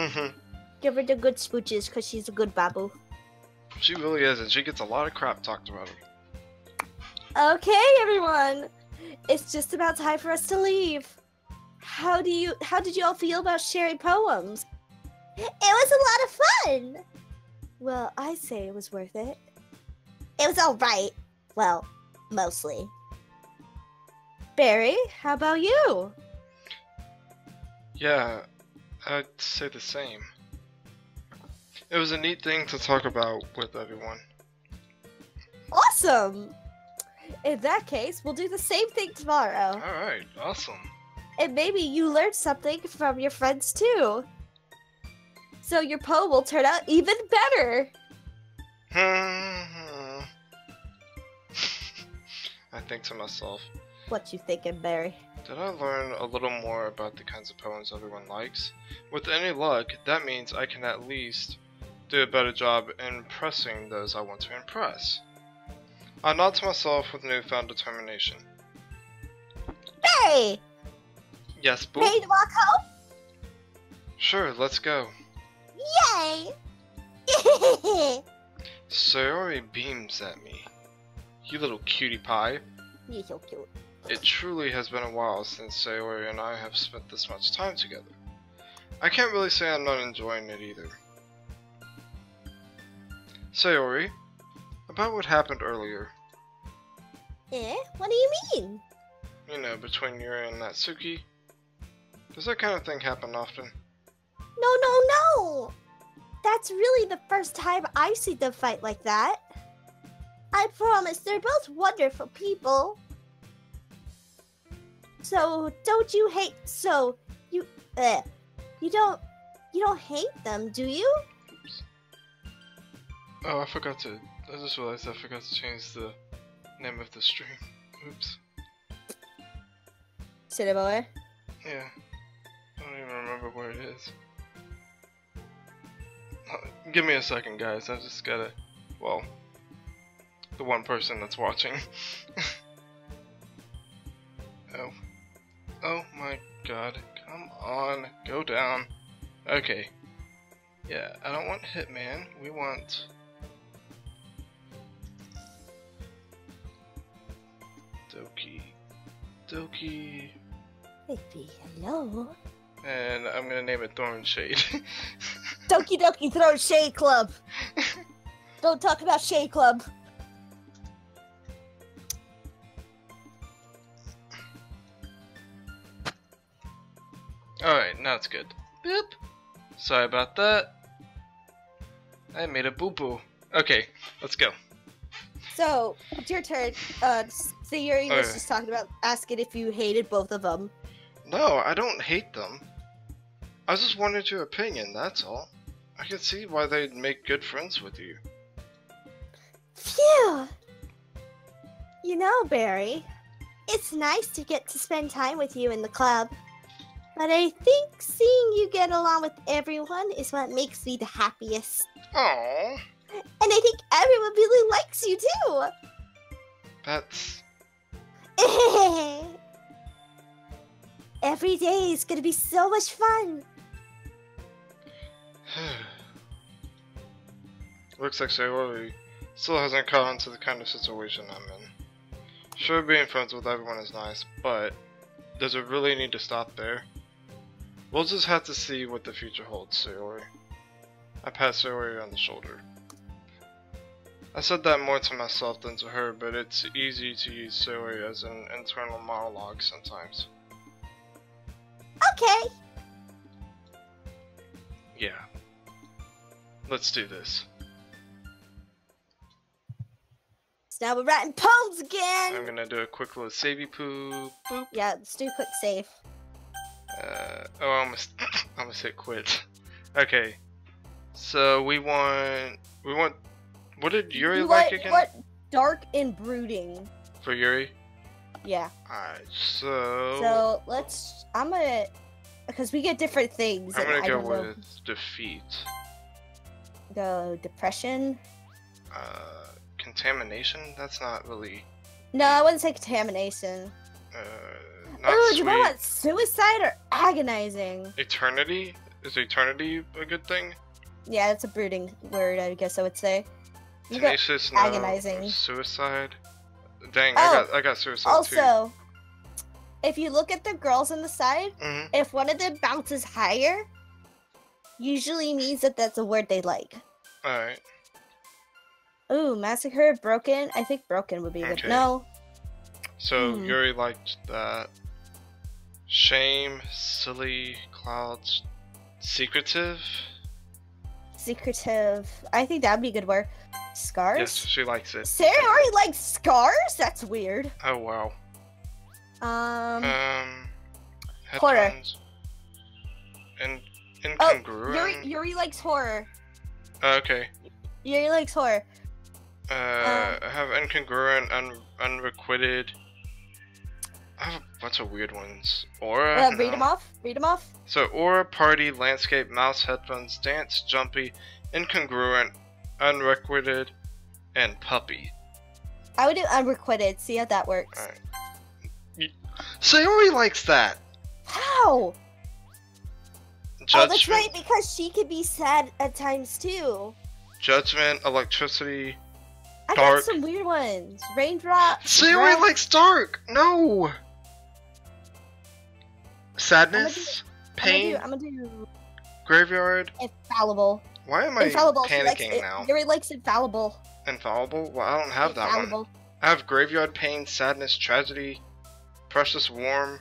Give her the good smooches, because she's a good babu. She really is, and she gets a lot of crap talked about her. Okay, everyone. It's just about time for us to leave. How did you all feel about sharing poems? It was a lot of fun. Well, I say it was worth it. It was alright. Well, mostly. Barry, how about you? Yeah, I'd say the same. It was a neat thing to talk about with everyone. Awesome! In that case, we'll do the same thing tomorrow. Alright, awesome. And maybe you learned something from your friends too. So your poem will turn out even better. I think to myself, What you thinking, Barry? did I learn a little more about the kinds of poems everyone likes? With any luck, that means I can at least do a better job impressing those I want to impress. I nod to myself with newfound determination. Barry! Yes, boo? Ready to walk home? Sure, let's go. Yay! Sayori beams at me. You little cutie pie. You're so cute. It truly has been a while since Sayori and I have spent this much time together. I can't really say I'm not enjoying it either. Sayori, about what happened earlier. What do you mean? You know, between Yuri and Natsuki. Does that kind of thing happen often? No! That's really the first time I've seen them fight like that. I promise, they're both wonderful people. So, don't you hate... So, you don't hate them, do you? Oops. Oh, I just realized I forgot to change the name of the stream. Oops. Cinnaboy? Yeah. I don't even remember where it is. Give me a second, guys. I just gotta... Well, the one person that's watching. Oh. Oh my god. Come on. Go down. Okay. Yeah, I don't want Hitman. We want... Doki. Baby, hello. And I'm gonna name it Thorn Shade. Doki throw Shade Club. Don't talk about Shade Club. Alright, now it's good. Boop. Sorry about that. I made a boo-boo. Okay, let's go. So, it's your turn. Sayuri was Okay. just talking about asking if you hated both of them. No, I don't hate them. I was just wanted your opinion, that's all. I can see why they'd make good friends with you. Phew! You know, Barry, it's nice to get to spend time with you in the club. But I think seeing you get along with everyone is what makes me the happiest. Aww. And I think everyone really likes you too! That's... Every day is gonna be so much fun! Looks like Sayori still hasn't caught on to the kind of situation I'm in. Sure, being friends with everyone is nice, but does it really need to stop there? We'll just have to see what the future holds, Sayori. I pat Sayori on the shoulder. I said that more to myself than to her, but it's easy to use Sayori as an internal monologue sometimes. Okay. Yeah. Let's do this. So now we're writing poems again. I'm gonna do a quick little savey poo. Boop. Yeah, let's do a quick save. I almost hit quit. Okay. So we want. What did Yuri like again? What dark and brooding. For Yuri? Yeah. Alright, so. So let's. I'm gonna. Because we get different things. I'm gonna go know. with defeat. Go depression. Contamination? That's not really. No, I wouldn't say contamination. Not Ooh, sweet. do you want suicide or agonizing? Eternity? Is eternity a good thing? Yeah, that's a brooding word, I guess I would say. You got Tenacious, no. agonizing. Suicide? Dang, Oh, I got suicide too. Also, if you look at the girls on the side, Mhm. if one of them bounces higher, usually means that that's a word they like. Alright. Ooh, massacre, broken. I think broken would be good. Okay. No. So Yuri liked that. Shame, silly, clouds, secretive. Secretive. I think that'd be a good word. Scars? Yes, she likes it. Sarah already likes scars? That's weird. Oh wow. Horror. Headphones. And incongruent. Yuri likes horror. Okay. Yuri likes horror. I have incongruent, unrequited. I have a bunch of weird ones. Aura. Read them off. Read them off. So aura, party, landscape, mouse, headphones, dance, jumpy, incongruent, unrequited, and puppy. I would do unrequited. See how that works. Alright. Sayori likes that. How? Judgment, Oh, that's right, because she could be sad at times too. Judgment, electricity, I dark. got some weird ones. Raindrop. Sayori breath. likes dark. No. Sadness, pain, I'm gonna do graveyard. infallible. Why am I Infallible. She likes panicking now? Yuri likes infallible. Infallible? Well, I don't have that one. Infallible. I have graveyard, pain, sadness, tragedy, precious, warm.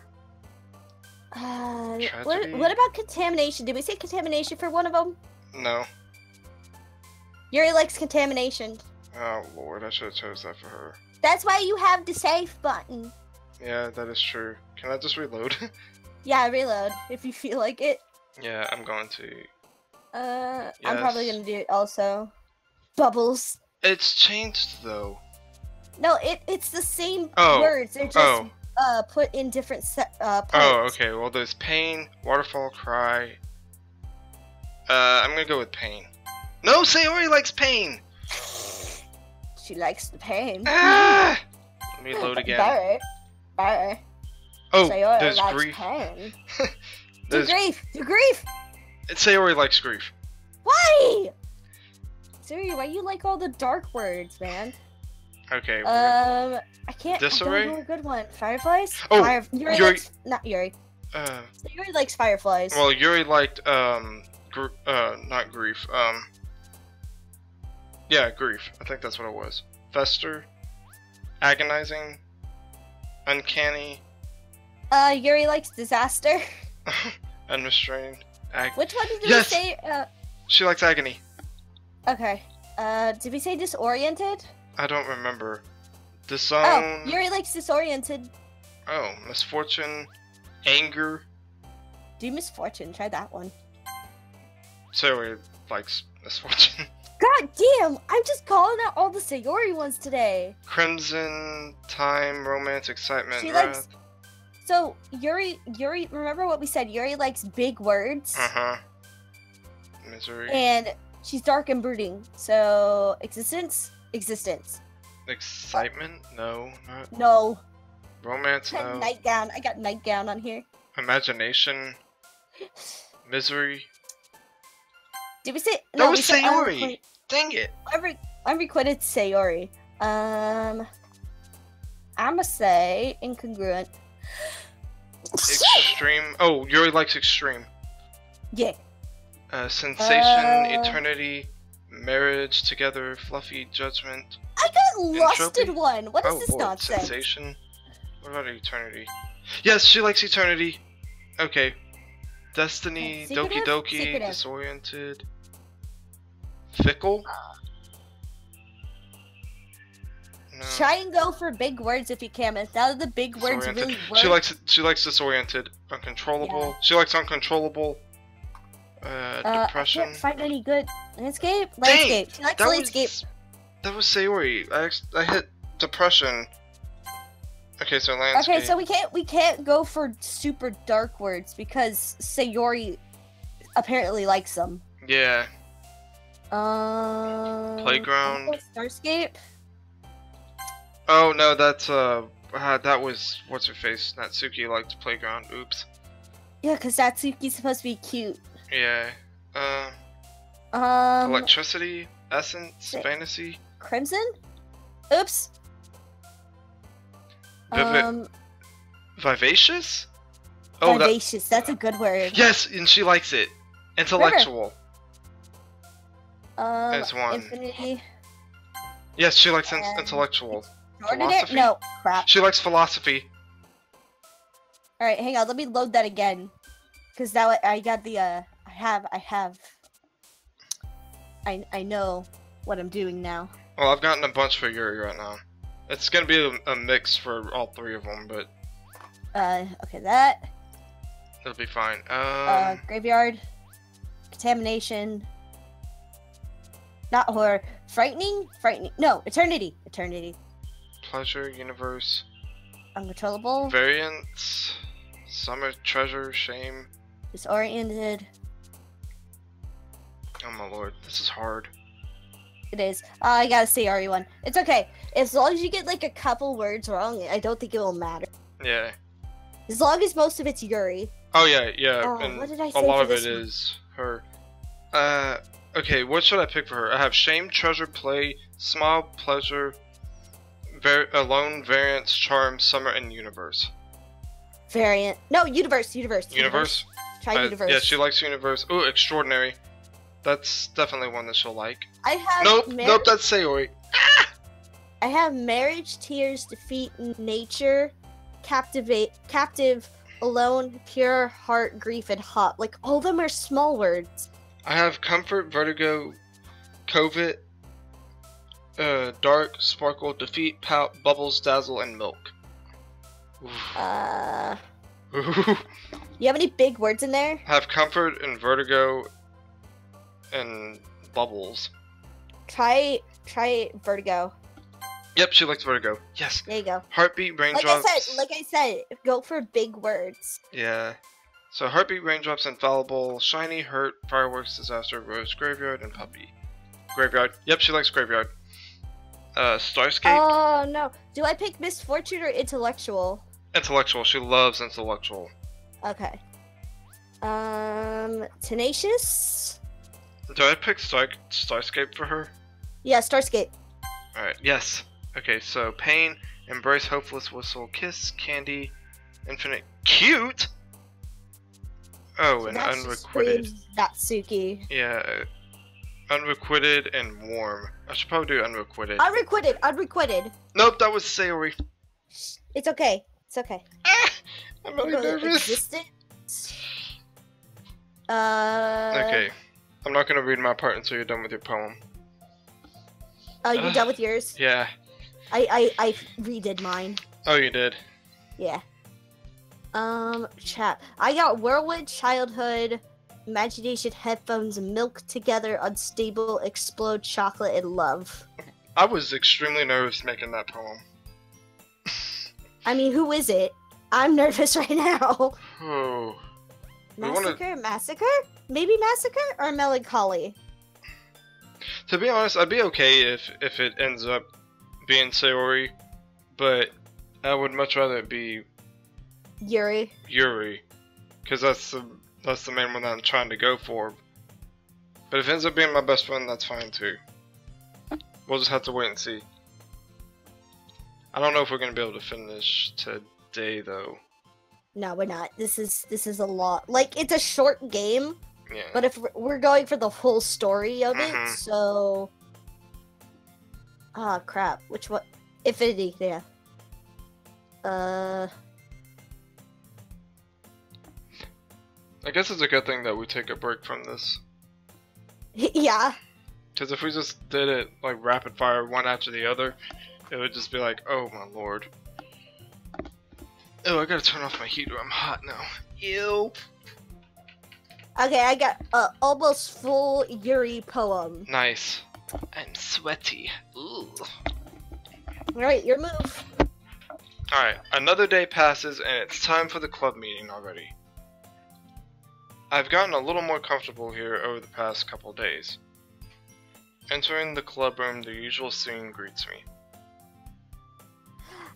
Tragedy? What about contamination? Did we say contamination for one of them? No. Yuri likes contamination. Oh lord, I should have chose that for her. That's why you have the save button. Yeah, that is true. Can I just reload? Yeah, reload if you feel like it. Yeah, I'm going to. I'm probably gonna do it also. Bubbles. It's changed though. No, it's the same Oh. words. They're just put in different parts. Oh, okay. Well, there's pain, waterfall, cry. I'm gonna go with pain. No, Sayori likes pain. She likes the pain. Ah! Let me load again. Better. Oh, Sayori there's likes grief. pain. There's... Do grief. Sayori likes grief. Why? Sayori, why you like all the dark words, man? Okay. I can't. Disarray? I don't know a good one. Fireflies. Oh, Yuri Yuri- likes not Yuri. Yuri likes fireflies. Well, Yuri liked not grief. Yeah, grief. I think that's what it was. Fester, agonizing, uncanny, Yuri likes disaster. unrestrained. Which one did Yes! we say? She likes agony. Okay. Did we say disoriented? I don't remember. Disown. Oh, Yuri likes disoriented. Oh, misfortune, anger. Do misfortune. Try that one. Sayori likes misfortune. God damn! I'm just calling out all the Sayori ones today. Crimson, time, romance, excitement, She wrath. likes. So Yuri, remember what we said? Yuri likes big words. Misery. And she's dark and brooding. So existence. Excitement? No, not. No. Romance? I got No. nightgown. I got nightgown on here. Imagination? Misery? Did we say? That was we said Sayori! Dang it! unrequited Sayori. I'ma say incongruent. Extreme. Oh, Yuri likes extreme. Yeah. Sensation, eternity, Marriage, Together, Fluffy, Judgment. I got lost Entropy? in one. What is Oh this boy, nonsense? Sensation. What about Eternity? Yes, she likes Eternity. Okay. Destiny, Okay, Doki secretive? Doki, Secretive. Disoriented. Fickle? No. Try and go for big words if you can, but none of the big words Disoriented. really work. She likes Disoriented. Uncontrollable. She likes Uncontrollable. Depression. I can't find any good landscape. Landscape. She likes landscape. That was Sayori. I hit Depression. Okay, so landscape. Okay, so we can't go for super dark words because Sayori apparently likes them. Yeah. Playground. Starscape. Oh no, that's that was what's her face. Natsuki liked Playground. Oops. Yeah, because Natsuki's supposed to be cute. Yeah. Electricity, Essence, Fantasy. Crimson? Oops. Vivacious? Oh, Vivacious, that's a good word. Yes, and she likes it. Intellectual. As one. Infinity. Yes, she likes intellectual. Philosophy? No, crap. She likes philosophy. Alright, hang on, let me load that again. Because now I got the, I know what I'm doing now. Well, I've gotten a bunch for Yuri right now. It's gonna be a mix for all three of them, but... okay, that. It'll be fine. Graveyard. Contamination. Not horror. Frightening? Frightening. No, Eternity. Eternity. Pleasure, Universe. Uncontrollable. Variance. Summer, Treasure, Shame. Disoriented. Oh my lord, this is hard. It is. I gotta say RE1. It's okay. As long as you get like a couple words wrong, I don't think it will matter. Yeah. As long as most of it's Yuri. Oh yeah, yeah. Oh, and what did I say a lot for of this it one? is her. Okay, what should I pick for her? I have Shame, Treasure, Play, Smile, Pleasure, Alone, Variance, Charm, Summer, and Universe. Variant. No, Universe. Universe? Try Universe. Yeah, she likes Universe. Ooh, Extraordinary. That's definitely one that she'll like. I have Nope, that's Sayori. I have Marriage, Tears, Defeat, Nature, Captive, Alone, Pure, Heart, Grief, and Hot. Like, all of them are small words. I have Comfort, Vertigo, Covet, Dark, Sparkle, Defeat, Pout, Bubbles, Dazzle, and Milk. Ooh. You have any big words in there? I have Comfort and Vertigo and Bubbles. Try Vertigo. Yep, she likes Vertigo. Yes. There you go. Heartbeat, Raindrops. Like I said, go for big words. Yeah. So Heartbeat, Raindrops, Infallible, Shiny, Hurt, Fireworks, Disaster, Rose, Graveyard, and Puppy. Graveyard. Yep, she likes Graveyard. Starscape. Oh no. Do I pick Misfortune or Intellectual? Intellectual. She loves Intellectual. Okay. Tenacious? Do I pick Starscape for her? Yeah, Starscape. Alright, yes. Okay, so Pain, Embrace, Hopeless, Whistle, Kiss, Candy, Infinite, Cute! Oh, and Unrequited. Natsuki. Yeah, Unrequited and Warm. I should probably do Unrequited. Unrequited. Nope, that was Sayori. It's okay. It's okay. I'm really nervous. Existence. Okay. I'm not gonna read my part until you're done with your poem. Oh, you're done with yours? Yeah. I redid mine. Oh, you did? Yeah. Chat. I got Whirlwind, Childhood, Imagination, Headphones, Milk Together, Unstable, Explode, Chocolate, and Love. I was extremely nervous making that poem. I mean, who is it? I'm nervous right now. Oh. Massacre? Maybe Massacre or Melancholy? To be honest, I'd be okay if it ends up being Sayori, but I would much rather it be Yuri, because that's the main one that I'm trying to go for. But if it ends up being my best friend, that's fine too. We'll just have to wait and see. I don't know if we're gonna be able to finish today though. No, we're not. This is a lot. Like, it's a short game, Yeah. But if we're going for the whole story of it, Mhm. so... Ah, crap. Which one? Infinity, yeah. I guess it's a good thing that we take a break from this. Yeah. Because if we just did it like rapid fire one after the other, it would just be like, oh my lord. Oh, I gotta turn off my heater. I'm hot now. Ew. Okay, I got almost full Yuri poem. Nice. I'm sweaty. Ooh. Alright, your move. Alright, another day passes and it's time for the club meeting already. I've gotten a little more comfortable here over the past couple days. Entering the club room, the usual scene greets me.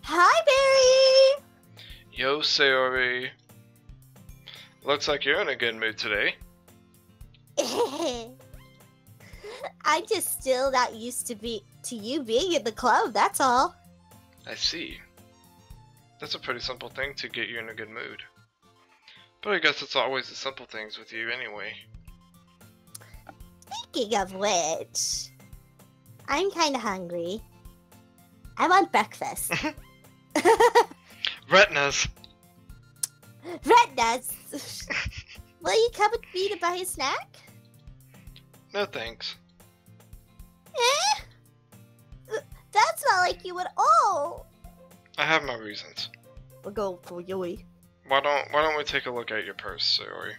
Hi, Yo, Sayori. Looks like you're in a good mood today. Barry! I'm just still not used to you being in the club, that's all. I see. That's a pretty simple thing to get you in a good mood. But I guess it's always the simple things with you anyway. Speaking of which, I'm kinda hungry. I want breakfast. Retinas! Retinas! Will you come with me to buy a snack? No thanks. Eh? That's not like you at all. I have my reasons. We'll go for Yui. Why don't we take a look at your purse, Sayori?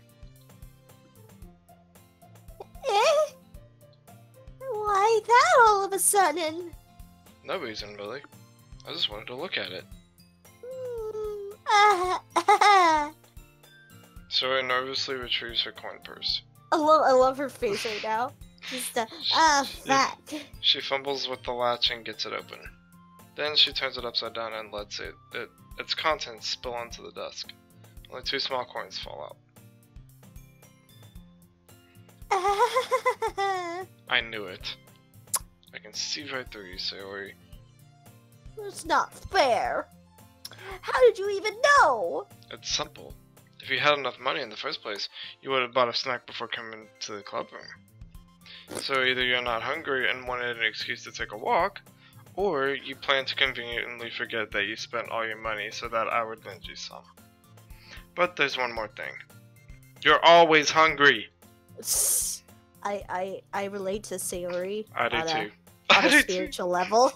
Eh? Why that all of a sudden? No reason, really. I just wanted to look at it. Sayori nervously retrieves her coin purse. I love her face right now. Just fuck. She fumbles with the latch and gets it open. Then she turns it upside down and lets its contents spill onto the desk. Only 2 small coins fall out. I knew it. I can see right through you, Sayori. It's not fair. How did you even know? It's simple. If you had enough money in the first place, you would have bought a snack before coming to the club room. So either you're not hungry and wanted an excuse to take a walk, or you plan to conveniently forget that you spent all your money so that I would lend you some. But there's one more thing. You're always hungry! I relate to Sayori. I do too. On a spiritual level.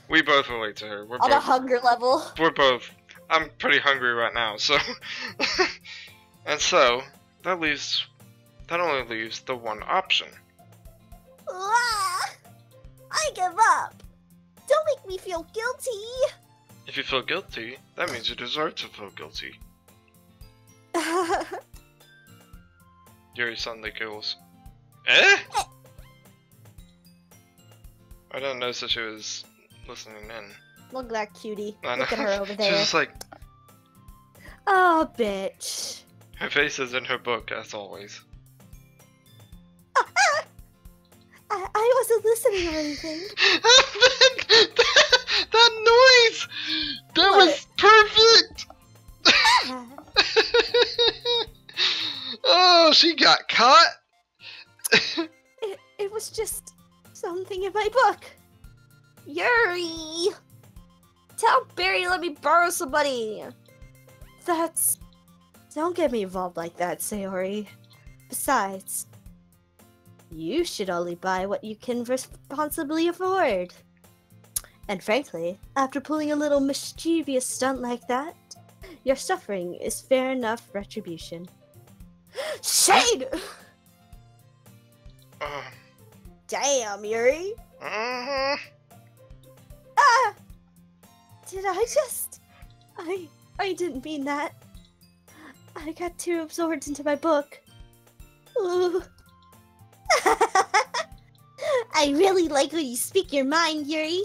We both relate to her. On a hunger level. We're both. I'm pretty hungry right now, so. And so, that only leaves the one option. I give up. Don't make me feel guilty. If you feel guilty, that means you deserve to feel guilty. Yuri suddenly giggles. Eh? I didn't notice that she was listening in. Look at that cutie. I know. Look at her over there. She's just like, oh, bitch. her face is in her book, as always. I wasn't listening or anything. that noise! That What? was perfect! Oh, she got caught! It was just something in my book. Yuri! Tell Barry to let me borrow some money. Don't get me involved like that, Sayori. Besides, you should only buy what you can responsibly afford. And frankly, after pulling a little mischievous stunt like that, your suffering is fair enough retribution. Shade! Damn, Yuri. Uh-huh. Ah! Did I just... I didn't mean that. I got too absorbed into my book. Ooh. I really like when you speak your mind, Yuri.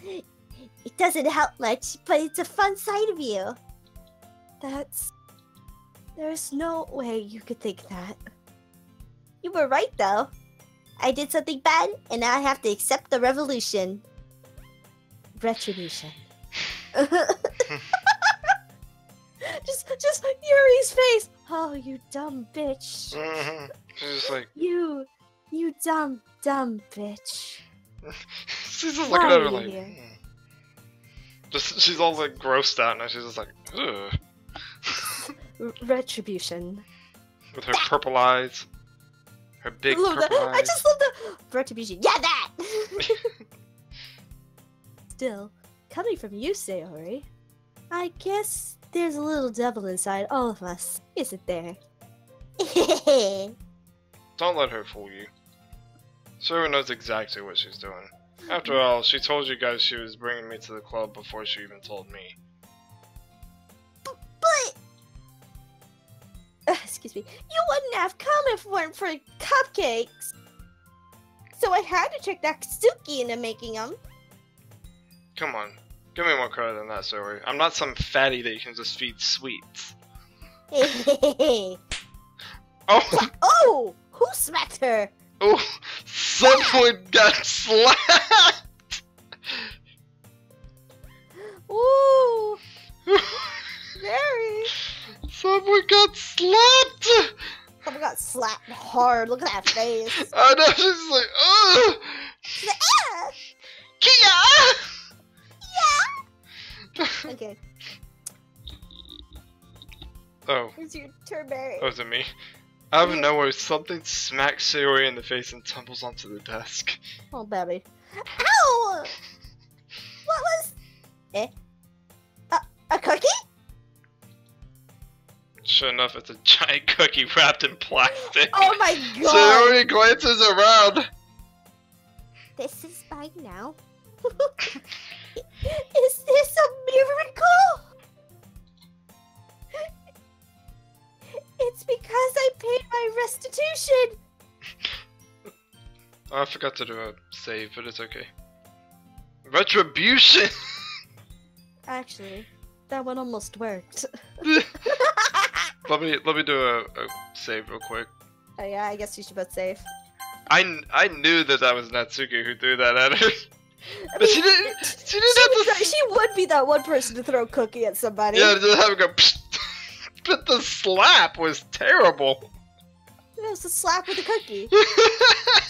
It doesn't help much, but it's a fun side of you. There's no way you could think that. You were right, though. I did something bad, and now I have to accept the revolution. Retribution. just Yuri's face. Oh, you dumb bitch. She's just like... You dumb bitch. She's just Why looking at her are you like... here? Just, she's all like grossed out now. She's just like, ugh. Retribution. With her purple eyes. Her big purple eyes. I just love the retribution. Yeah, that! Still, coming from you, Sayori, I guess there's a little devil inside all of us, isn't there? Don't let her fool you. Sayori knows exactly what she's doing. After all, she told you guys she was bringing me to the club before she even told me. But... excuse me. You wouldn't have come if it weren't for cupcakes. So I had to trick Natsuki into making them. Come on. Give me more credit than that, Sayori. I'm not some fatty that you can just feed sweets. Oh! Oh! Who smacked her? Oh! Someone got slapped! Ooh! Very. Someone got slapped! Someone got slapped hard. Look at that face. I know, she's like, ugh! She's like, ah! Kia! Yeah! Okay. Oh. It's your turn, Barry. Oh, is it me? Out of nowhere, something smacks Sayori in the face and tumbles onto the desk. Oh, baby. Ow! What was... a cookie? Sure enough, it's a giant cookie wrapped in plastic. Oh my god! Sayori glances around. This is mine now. Is this a miracle? It's because I paid my restitution. Oh, I forgot to do a save, but it's okay. Retribution! Actually, that one almost worked. let me do a save real quick. Oh yeah, I guess you should both save. I knew that was Natsuki who threw that at her. I But mean, she didn't have to... she would be that one person to throw a cookie at somebody. Yeah, just have it go... But the slap was terrible. It was a slap with a cookie.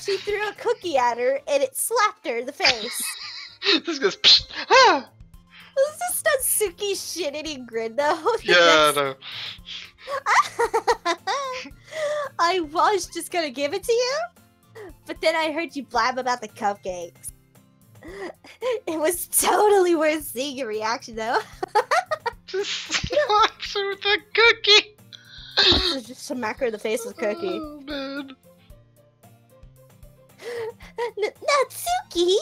She threw a cookie at her, and it slapped her in the face. This goes... Ah! Was this Natsuki shit-eating grin, though? Yeah, no. I was just gonna give it to you, but then I heard you blab about the cupcakes. It was totally worth seeing your reaction, though. Just slaps her with a cookie. Just smack her in the face with a cookie. Oh, man. Natsuki!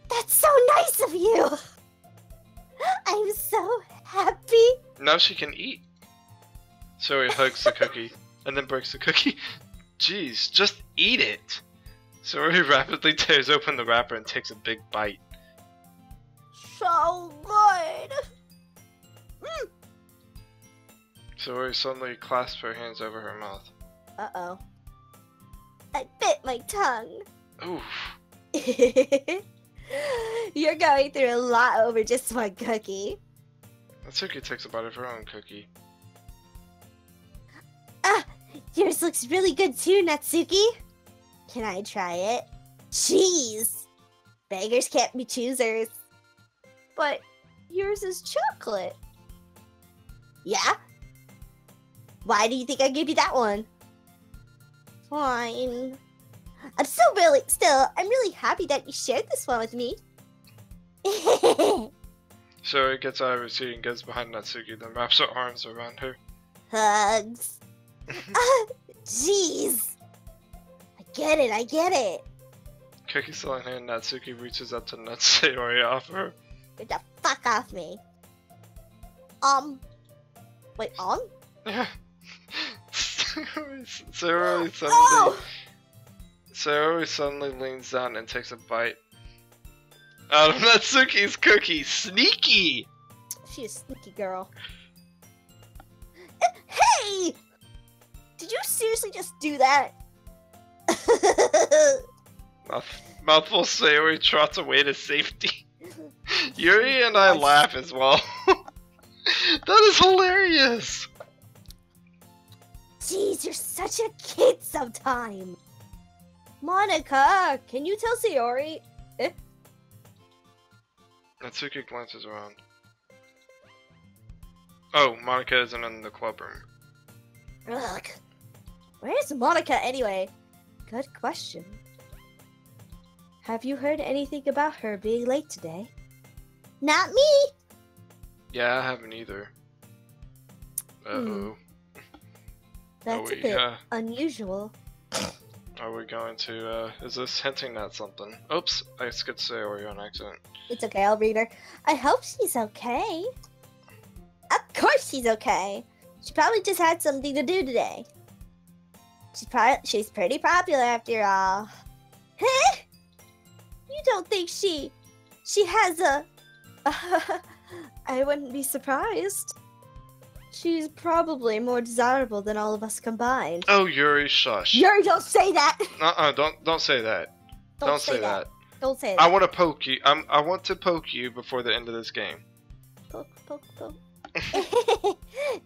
That's so nice of you! I'm so happy! Now she can eat. Sayori hugs the cookie, and then breaks the cookie. Jeez, just eat it! Sayori rapidly tears open the wrapper and takes a big bite. So good! Sayori suddenly clasps her hands over her mouth. Uh-oh. I bit my tongue. Oof. You're going through a lot over just one cookie. Natsuki takes a bite of her own cookie. Ah, yours looks really good too, Natsuki. Can I try it? Cheese! Beggars can't be choosers. But yours is chocolate. Yeah? Why do you think I gave you that one? Fine. I'm I'm really happy that you shared this one with me. Sayori gets out of her seat and gets behind Natsuki, then wraps her arms around her. Hugs. Jeez. I get it. Cookie still in hand, Natsuki reaches up to nut Sayori off her. Get the fuck off me. Wait, Yeah. Sayori suddenly leans down and takes a bite out of Natsuki's cookie. Sneaky! She a sneaky girl. Hey! Did you seriously just do that? Mouthful Sayori trots away to safety. Yuri and I laugh as well. That is hilarious! Jeez, you're such a kid sometimes. Monica, can you tell Sayori? Natsuki glances around. Oh, Monica isn't in the club room. Ugh. Where's Monica anyway? Good question. Have you heard anything about her being late today? Not me! Yeah, I haven't either. Uh-oh. That's a bit unusual. Are we going to, is this hinting at something? Oops, I skipped Sayori on accident. It's okay, I'll read her. I hope she's okay. Of course she's okay. She probably just had something to do today. She's pretty popular after all. Huh? You don't think she has a... I wouldn't be surprised. She's probably more desirable than all of us combined. Oh, Yuri, shush. Yuri, don't say that! Don't say that. Don't say that. Don't say that. I want to poke you. I want to poke you before the end of this game. Poke, poke, poke.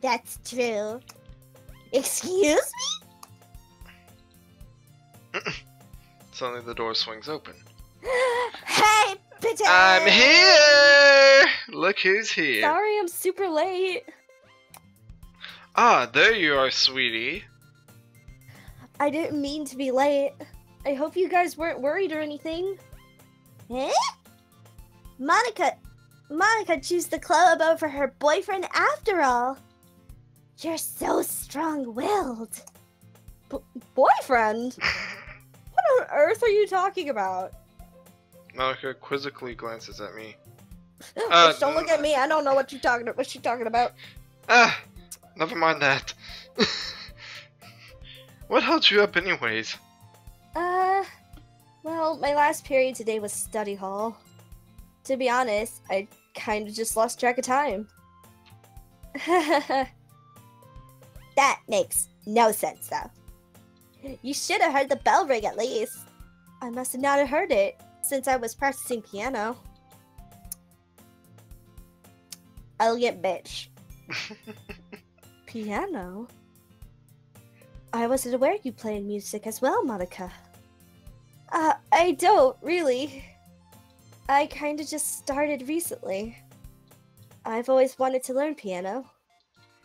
That's true. Excuse me? Suddenly the door swings open. Hey, bitch! I'm here! Look who's here. Sorry, I'm super late. Ah, there you are, sweetie. I didn't mean to be late. I hope you guys weren't worried or anything. Eh? Monica chose the club over her boyfriend after all. You're so strong-willed. Boyfriend? What on earth are you talking about? Monica quizzically glances at me. Don't look at me. I don't know what you're talking about. What you talking about? Ah, never mind that. What held you up anyways? Well, my last period today was study hall. To be honest, I kind of just lost track of time. That makes no sense, though. You should have heard the bell ring at least. I must have not have heard it, since I was practicing piano. Elegant bitch. Piano? I wasn't aware you played music as well, Monica. I don't, really. I kinda just started recently. I've always wanted to learn piano.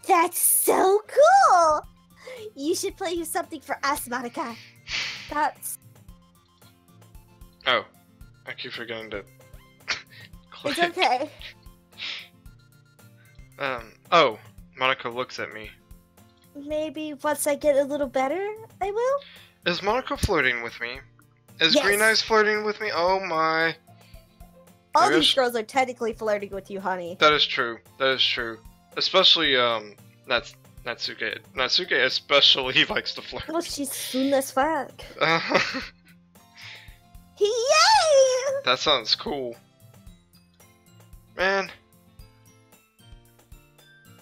That's so cool! You should play you something for us, Monica. That's... Oh, I keep forgetting to click. It's okay. Oh, Monica looks at me. Maybe once I get a little better, I will? Is Monica flirting with me? Is Yes. Green Eyes flirting with me? Oh my. All Maybe I these sh- girls are technically flirting with you, honey. That is true. That is true. Especially, Natsuki. Natsuki especially likes to flirt. Well, she's soon as fuck. That Yay! sounds cool. Man,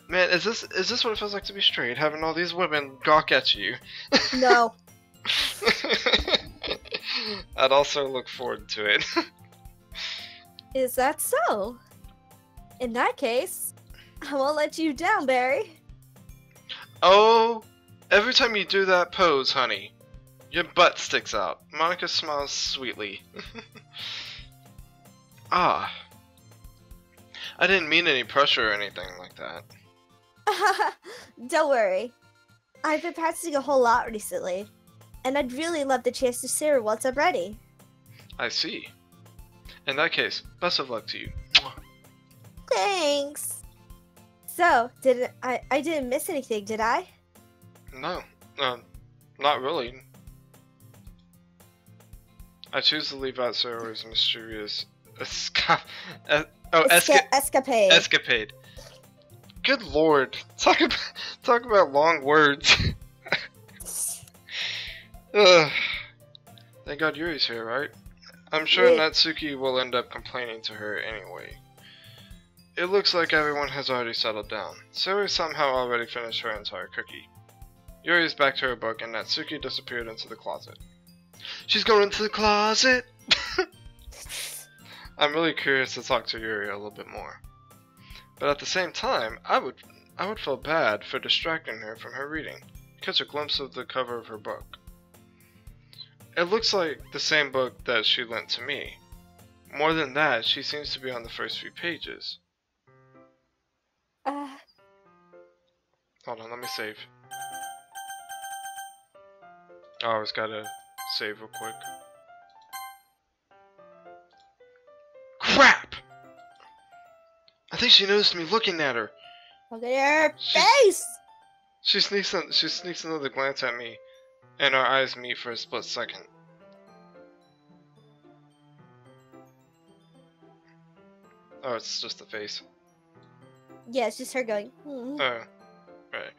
is this what it feels like to be straight? Having all these women gawk at you? No. I'd also look forward to it. Is that so? In that case, I won't let you down, Barry. Oh, every time you do that pose, honey, your butt sticks out. Monica smiles sweetly. Ah. I didn't mean any pressure or anything like that. Don't worry. I've been practicing a whole lot recently, and I'd really love the chance to see her once I'm ready. I see. In that case, best of luck to you. Thanks. So, I didn't miss anything, did I? No, not really. I choose to leave out Sayori's mysterious Escapade. escapade. Good lord, talk about long words. Ugh. Thank God Yuri's here, right? I'm sure Yeah. Natsuki will end up complaining to her anyway. It looks like everyone has already settled down. Sayori somehow already finished her entire cookie. Yuri is back to her book and Natsuki disappeared into the closet. She's going into the closet! I'm really curious to talk to Yuri a little bit more. But at the same time, I would feel bad for distracting her from her reading. Catch a glimpse of the cover of her book. It looks like the same book that she lent to me. More than that, she seems to be on the first few pages. Hold on, let me save. Oh, I always gotta save real quick. Crap! I think she noticed me looking at her. Look at your face! She sneaks another glance at me, and our eyes meet for a split second. Oh, it's just the face. Yeah, it's just her going, Oh, right.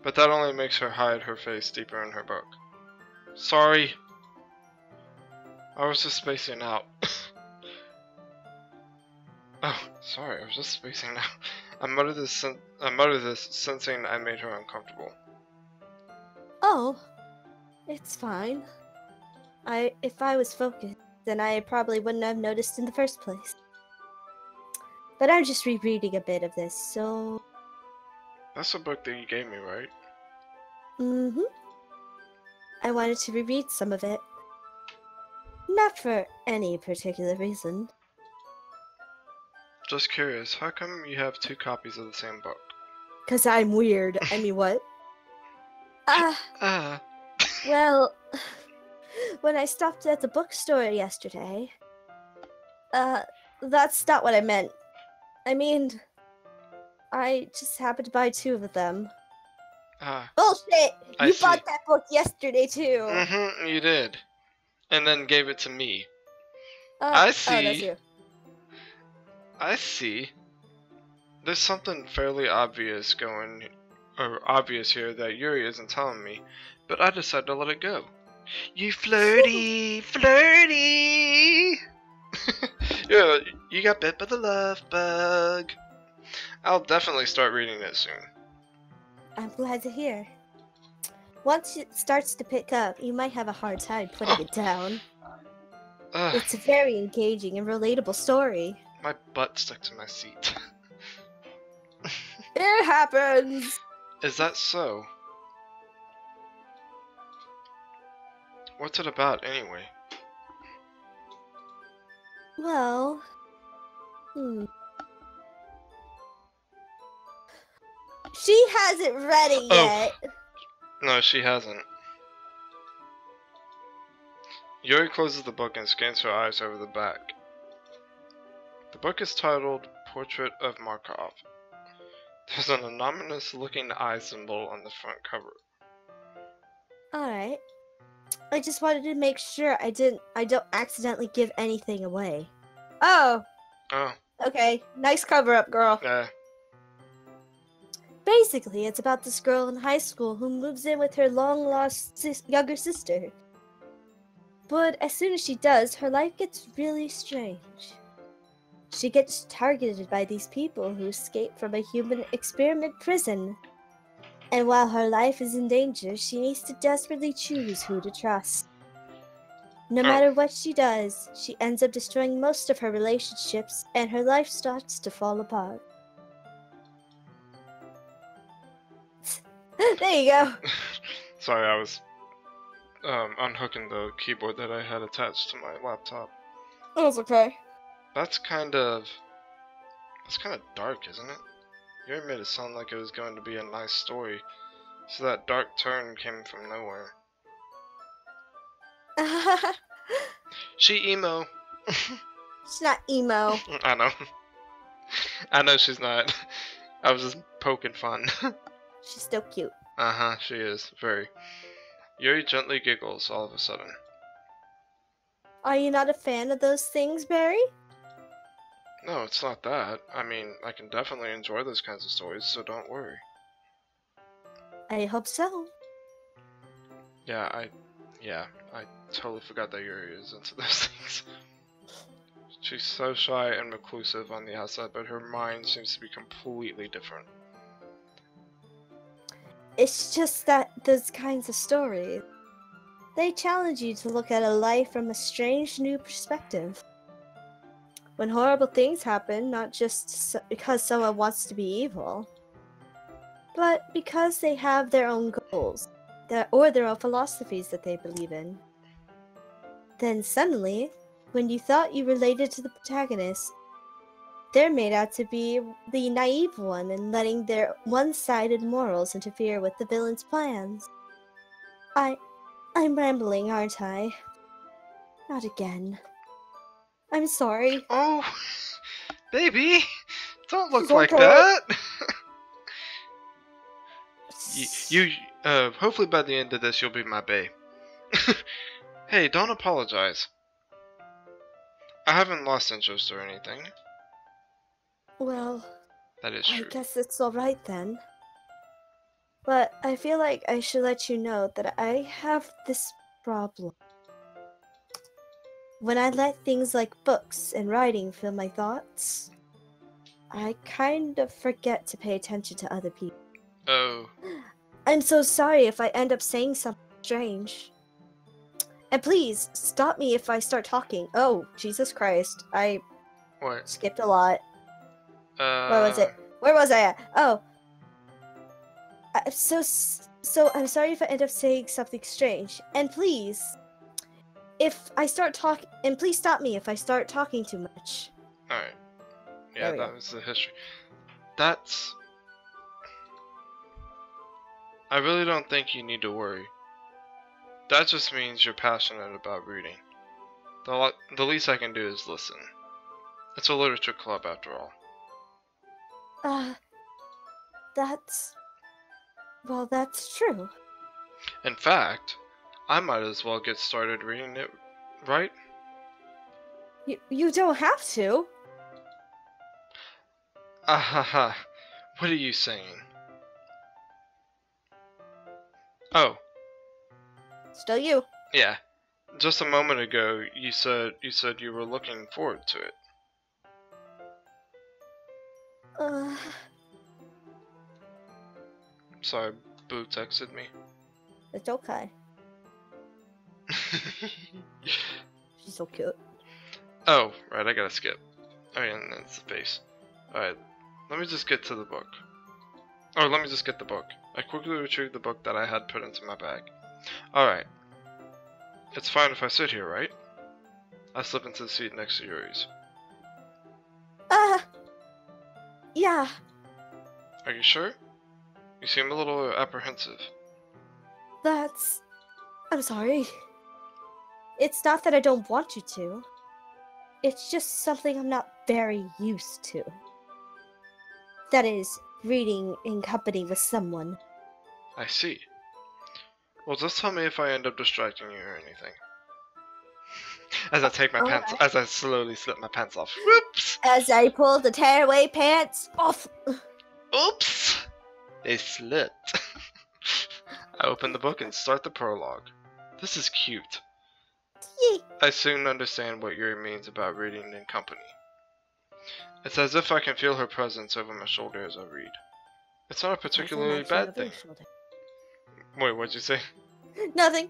But that only makes her hide her face deeper in her book. Sorry. I was just spacing out. Oh, sorry, I was just spacing out. I muttered this, sensing I made her uncomfortable. Oh, it's fine. If I was focused, then I probably wouldn't have noticed in the first place. But I'm just rereading a bit of this, so... That's the book that you gave me, right? Mm-hmm. I wanted to reread some of it. Not for any particular reason. Just curious, how come you have 2 copies of the same book? 'Cause I'm weird. I mean, what? Well, when I stopped at the bookstore yesterday... that's not what I meant. I mean, I just happened to buy 2 of them. Bullshit! You bought that book yesterday, too! Mm-hmm, you did. And then gave it to me. I see. Oh, that's you. I see. There's something fairly obvious here that Yuri isn't telling me, but I decided to let it go. You flirty, flirty! Yeah, you got bit by the love bug. I'll definitely start reading it soon. I'm glad to hear. Once it starts to pick up, you might have a hard time putting it down. It's a very engaging and relatable story. My butt stuck to my seat. It happens! Is that so? What's it about, anyway? Well... She hasn't read it yet! No, she hasn't. Yuri closes the book and scans her eyes over the back. The book is titled Portrait of Markov. There's an anonymous-looking eye symbol on the front cover. Alright. I just wanted to make sure I don't accidentally give anything away. Oh! Okay, nice cover-up, girl. Yeah. Basically, it's about this girl in high school who moves in with her long-lost younger sister. But as soon as she does, her life gets really strange. She gets targeted by these people who escape from a human experiment prison. And while her life is in danger, she needs to desperately choose who to trust. No matter what she does, she ends up destroying most of her relationships, and her life starts to fall apart. There you go. Sorry, I was unhooking the keyboard that I had attached to my laptop. Oh, it's okay. That's kind of dark, isn't it? You made it sound like it was going to be a nice story, so that dark turn came from nowhere. She emo. She's not emo. I know. I know she's not. I was just poking fun. She's still cute. Uh-huh, she is. Very. Yuri gently giggles all of a sudden. Are you not a fan of those things, Barry? No, it's not that. I mean, I can definitely enjoy those kinds of stories, so don't worry. I hope so. Yeah, I totally forgot that Yuri is into those things. She's so shy and reclusive on the outside, but her mind seems to be completely different. It's just that those kinds of stories, they challenge you to look at a life from a strange new perspective. when horrible things happen, not just because someone wants to be evil, but because they have their own goals, or their own philosophies that they believe in. Then suddenly, when you thought you related to the protagonist, they're made out to be the naive one and letting their one-sided morals interfere with the villain's plans. I'm rambling, aren't I? Not again. I'm sorry. Oh, baby, don't look Don't like do it. that. Hopefully by the end of this, you'll be my bae. Hey, don't apologize. I haven't lost interest or anything. Well, That is I true. guess it's alright then. But I feel like I should let you know that I have this problem. When I let things like books and writing fill my thoughts, I kind of forget to pay attention to other people. Oh. I'm so sorry if I end up saying something strange. And please, stop me if I start talking. Oh, Jesus Christ. I What? skipped a lot. Where was it? Where was I at? Oh. So I'm sorry if I end up saying something strange. And please, if I start talking, and please stop me if I start talking too much. Alright. Yeah, that was the history. That's... I really don't think you need to worry. That just means you're passionate about reading. The least I can do is listen. It's a literature club after all. Well, that's true. In fact, I might as well get started reading it, right? You don't have to. Ahaha, what are you saying? Oh. Still you. Yeah. Just a moment ago, you said you were looking forward to it. Sorry, Boo texted me. It's okay. She's so cute. Oh, right, I gotta skip. Oh yeah, and that's the face. Alright, let me just get to the book. Oh, let me just get the book. I quickly retrieved the book that I had put into my bag. Alright. It's fine if I sit here, right? I slip into the seat next to Yuri's. Yeah. Are you sure? You seem a little apprehensive. I'm sorry. It's not that I don't want you to. It's just something I'm not very used to. That is, reading in company with someone. I see. Well, just tell me if I end up distracting you or anything. As I take my pants, as I slowly slip my pants off. Whoops! As I pull the tearaway pants off. Oops! They slipped. I open the book and start the prologue. This is cute. Yee. I soon understand what Yuri means about reading in company. It's as if I can feel her presence over my shoulder as I read. It's not a particularly bad thing. Wait, what'd you say? Nothing.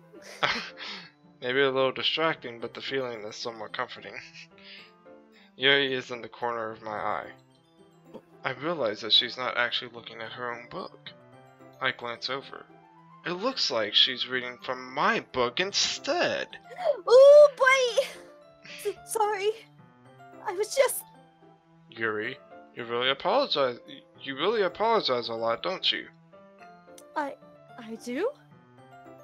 Maybe a little distracting, but the feeling is somewhat comforting. Yuri is in the corner of my eye. I realize that she's not actually looking at her own book. I glance over. It looks like she's reading from my book instead. Oh boy! Sorry. I was just... Yuri, you really apologize a lot, don't you? I do?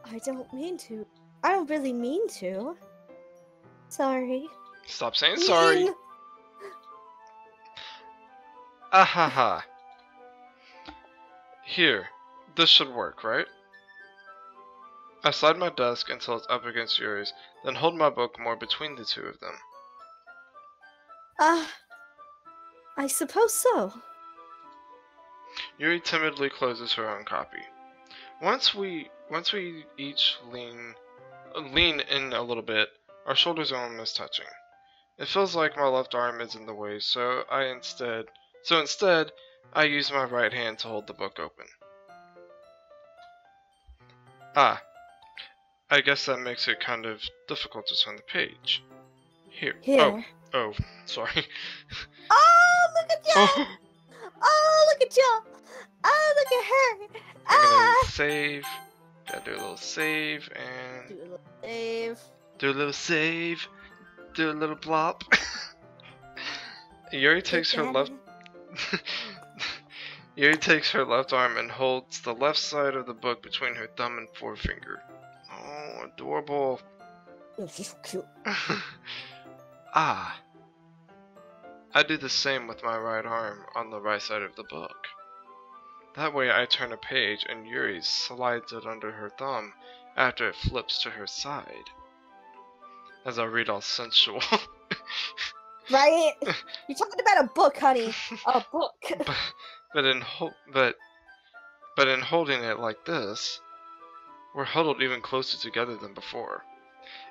I don't mean to. I don't really mean to. Sorry. Stop saying sorry. Ahaha. Here, this should work, right? I slide my desk until it's up against Yuri's, then hold my book more between the two of them. I suppose so. Yuri timidly closes her own copy. Once we each lean in a little bit, our shoulders are almost touching. It feels like my left arm is in the way, so instead, I use my right hand to hold the book open. I guess that makes it kind of difficult to turn the page. Here. Oh, Oh, sorry. Oh, look at you! Oh, Oh, look at you! Oh, look at her! I'm gonna Ah! save. Gotta do a little save and Do a little save. do a little save. Do a little blop. Yuri takes her left. Yuri takes her left arm and holds the left side of the book between her thumb and forefinger. Oh, adorable. Oh, she's so cute. Ah. I do the same with my right arm on the right side of the book. That way I turn a page and Yuri slides it under her thumb after it flips to her side. As I read all sensual. Right? You're talking about a book, honey. A book. but in holding it like this, we're huddled even closer together than before.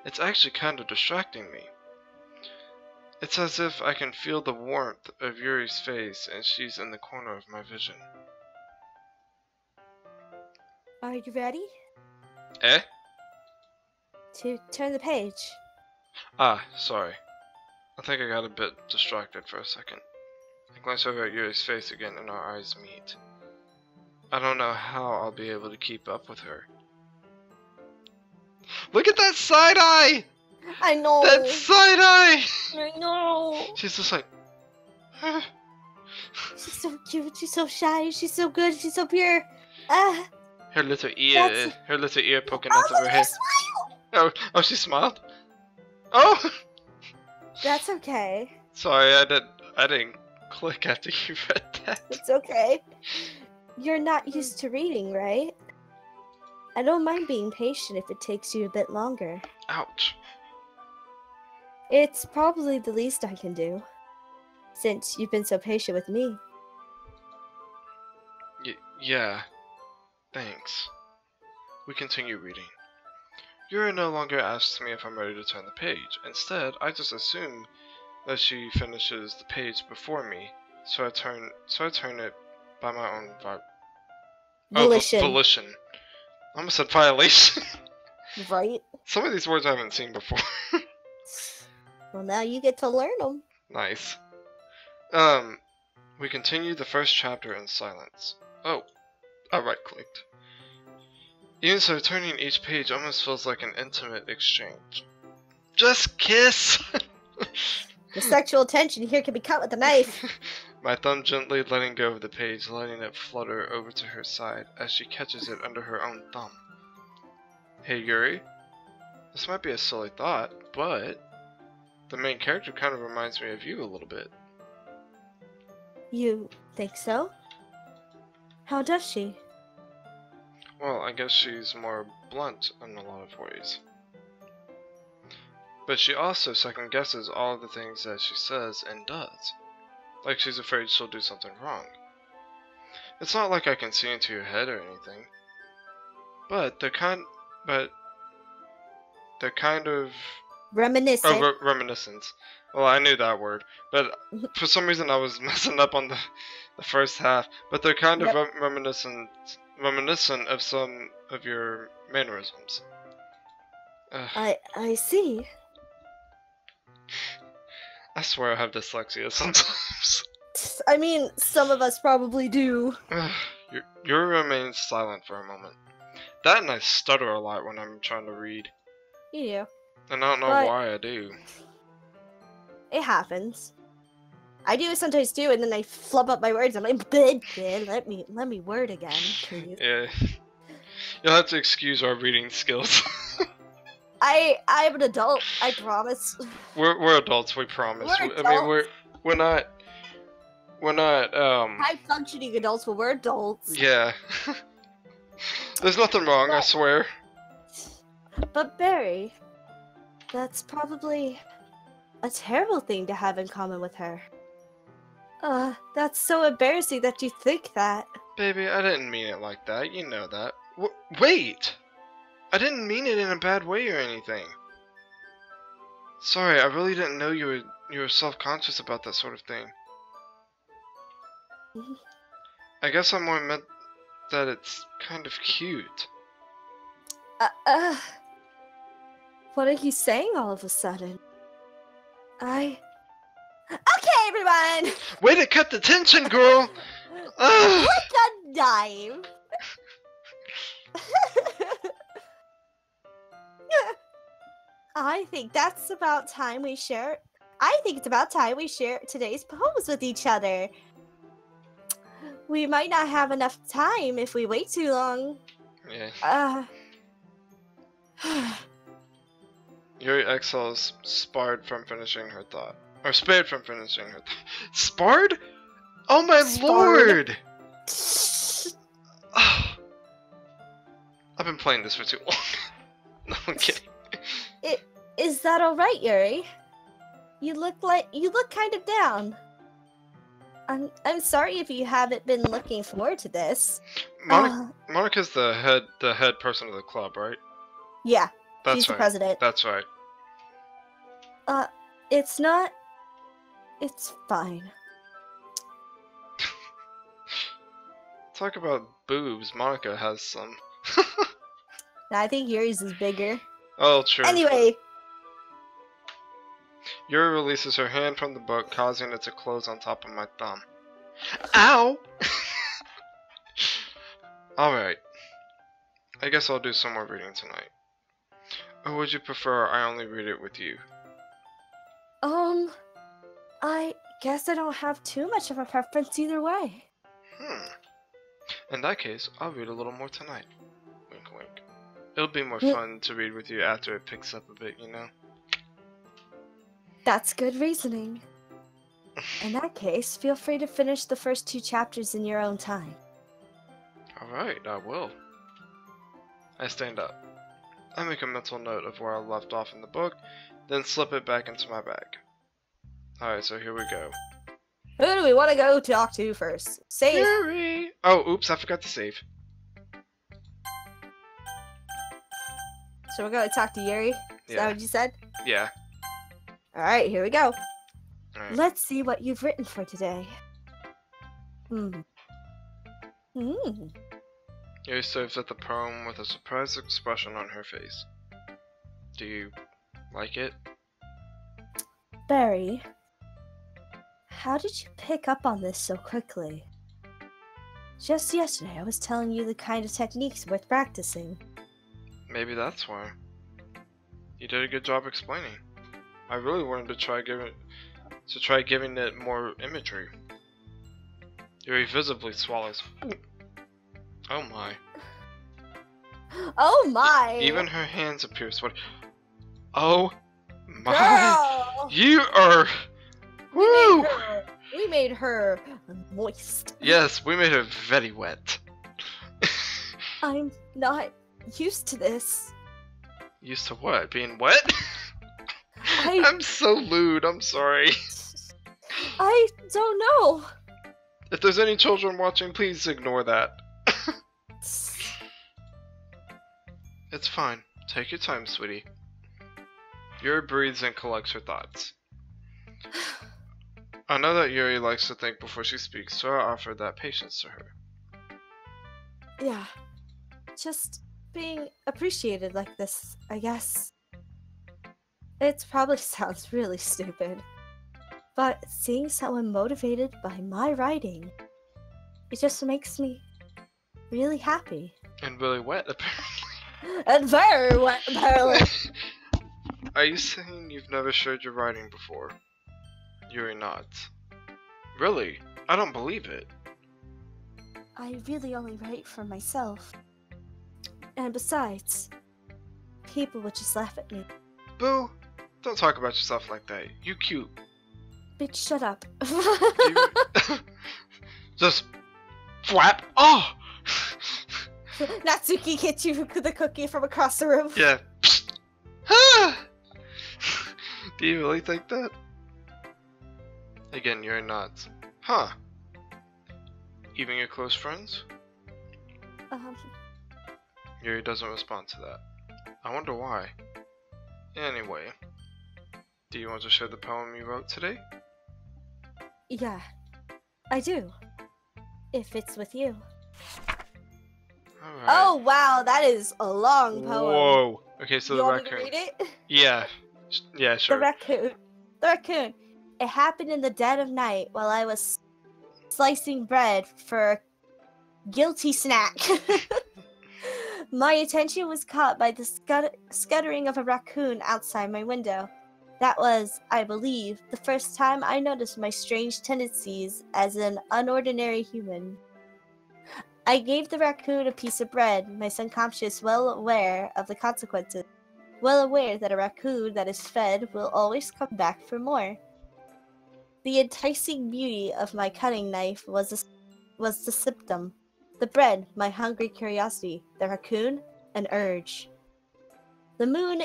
It's actually kind of distracting me. It's as if I can feel the warmth of Yuri's face and she's in the corner of my vision. Are you ready Eh? to turn the page? Ah, sorry. I think I got a bit distracted for a second. I glance over at Yuri's face again and our eyes meet. I don't know how I'll be able to keep up with her. Look at that side eye! I know. That side eye! I know. She's just like... She's so cute. She's so shy. She's so good. She's so pure. Ah. Her little ear poking out of her head. Smile. Oh, she smiled? Oh! That's okay. Sorry, I didn't click after you read that. It's okay. You're not used to reading, right? I don't mind being patient if it takes you a bit longer. Ouch. It's probably the least I can do, since you've been so patient with me. Yeah. Thanks. We continue reading. Yuri no longer asks me if I'm ready to turn the page. Instead, I just assume that she finishes the page before me, so I turn it by my own Volition. Volition. I almost said violation. Right? Some of these words I haven't seen before. Well, now you get to learn them. Nice. We continue the first chapter in silence. Oh, I right-clicked. Even so, turning each page almost feels like an intimate exchange. Just kiss! The sexual tension here can be cut with a knife. My thumb gently letting go of the page, letting it flutter over to her side as she catches it under her own thumb. Hey Yuri, this might be a silly thought, but the main character kind of reminds me of you a little bit. You think so? How does she? Well, I guess she's more blunt in a lot of ways. But she also second guesses all of the things that she says and does. Like she's afraid she'll do something wrong. It's not like I can see into your head or anything. But they're kind of Reminiscent. oh, reminiscence. Well, I knew that word, but for some reason I was messing up on the first half. But they're kind of reminiscent of some of your mannerisms. I see. I swear I have dyslexia sometimes. I mean, some of us probably do. Yuri remains silent for a moment. That and I stutter a lot when I'm trying to read. You do. And I don't know why I do. It happens. I do sometimes too, and then I flub up my words. I'm like, let me word again, please. Yeah. You'll have to excuse our reading skills. I'm an adult. I promise. We're adults. We promise. We're adults. I mean, we're not high functioning adults, but we're adults. Yeah. There's nothing wrong, I swear. But Barry, that's probably a terrible thing to have in common with her. That's so embarrassing that you think that. Baby, I didn't mean it like that. You know that. Wait! I didn't mean it in a bad way or anything. Sorry, I really didn't know you were self-conscious about that sort of thing. I guess I more meant that it's kind of cute. What are you saying all of a sudden? Okay, everyone. Way to cut the tension, girl! Ugh. Like a dime. I think it's about time we share today's poems with each other. We might not have enough time if we wait too long. Yeah. Yuri exiles sparred from finishing her thought. Or spared from finishing her thought. Sparred? Oh my lord! Oh. I've been playing this for too long. No, I'm kidding. Is that alright, Yuri? You look kind of down. I'm sorry if you haven't been looking forward to this. Monica's the head person of the club, right? Yeah, That's she's right. the president. That's right. It's not. It's fine. Talk about boobs. Monica has some. I think Yuri's is bigger. Oh, true. Anyway. Yuri releases her hand from the book, causing it to close on top of my thumb. Ow! Alright. I guess I'll do some more reading tonight. Or would you prefer I only read it with you? I guess I don't have too much of a preference either way. In that case, I'll read a little more tonight. Wink wink. It'll be more fun to read with you after it picks up a bit, you know? That's good reasoning. In that case, feel free to finish the first 2 chapters in your own time. Alright, I will. I stand up. I make a mental note of where I left off in the book, then slip it back into my bag. Alright, so here we go. Who do we want to go talk to first? Save. Yuri! Oh, oops, I forgot to save. So we're going to talk to Yuri? Is that what you said? Yeah. Alright, here we go. Right. Let's see what you've written for today. Yuri stares at the poem with a surprised expression on her face. Do you like it? Barry, how did you pick up on this so quickly? Just yesterday I was telling you the kind of techniques worth practicing. Maybe that's why. You did a good job explaining. I really wanted to try giving it more imagery. Yuri visibly swallows. Oh my. Oh my! Even her hands appear sweaty. Oh my! Girl! You are. Woo! We made her moist. Yes, we made her very wet. I'm not used to this. Used to what? Being wet? I I'm so lewd, I'm sorry. I don't know. If there's any children watching, please ignore that. It's fine. Take your time, sweetie. Yuri breathes and collects her thoughts. I know that Yuri likes to think before she speaks, so I offer that patience to her. Yeah. Just being appreciated like this, I guess. It probably sounds really stupid, but seeing someone motivated by my writing, it just makes me really happy. And really wet, apparently. And very wet, apparently. Are you saying you've never shared your writing before? Yuri nods. Really? I don't believe it. I really only write for myself. And besides, people would just laugh at me. Boo! Don't talk about yourself like that. You cute. Bitch, shut up. Just flap. Oh! Natsuki hit you with the cookie from across the room. Yeah. Do you really think that? Again, Yuri nods. Huh. Even your close friends? Yuri doesn't respond to that. I wonder why. Anyway, do you want to share the poem you wrote today? Yeah, I do. If it's with you. Alright. Oh wow, that is a long poem. Whoa. Okay, so you the want me to raccoon. read it? Yeah. Yeah, sure. The raccoon. It happened in the dead of night while I was slicing bread for a guilty snack. My attention was caught by the scuttering of a raccoon outside my window. That was, I believe, the first time I noticed my strange tendencies as an unordinary human. I gave the raccoon a piece of bread, my subconscious well aware of the consequences, well aware that a raccoon that is fed will always come back for more. The enticing beauty of my cutting knife was the symptom. The bread, my hungry curiosity. The raccoon, an urge. The moon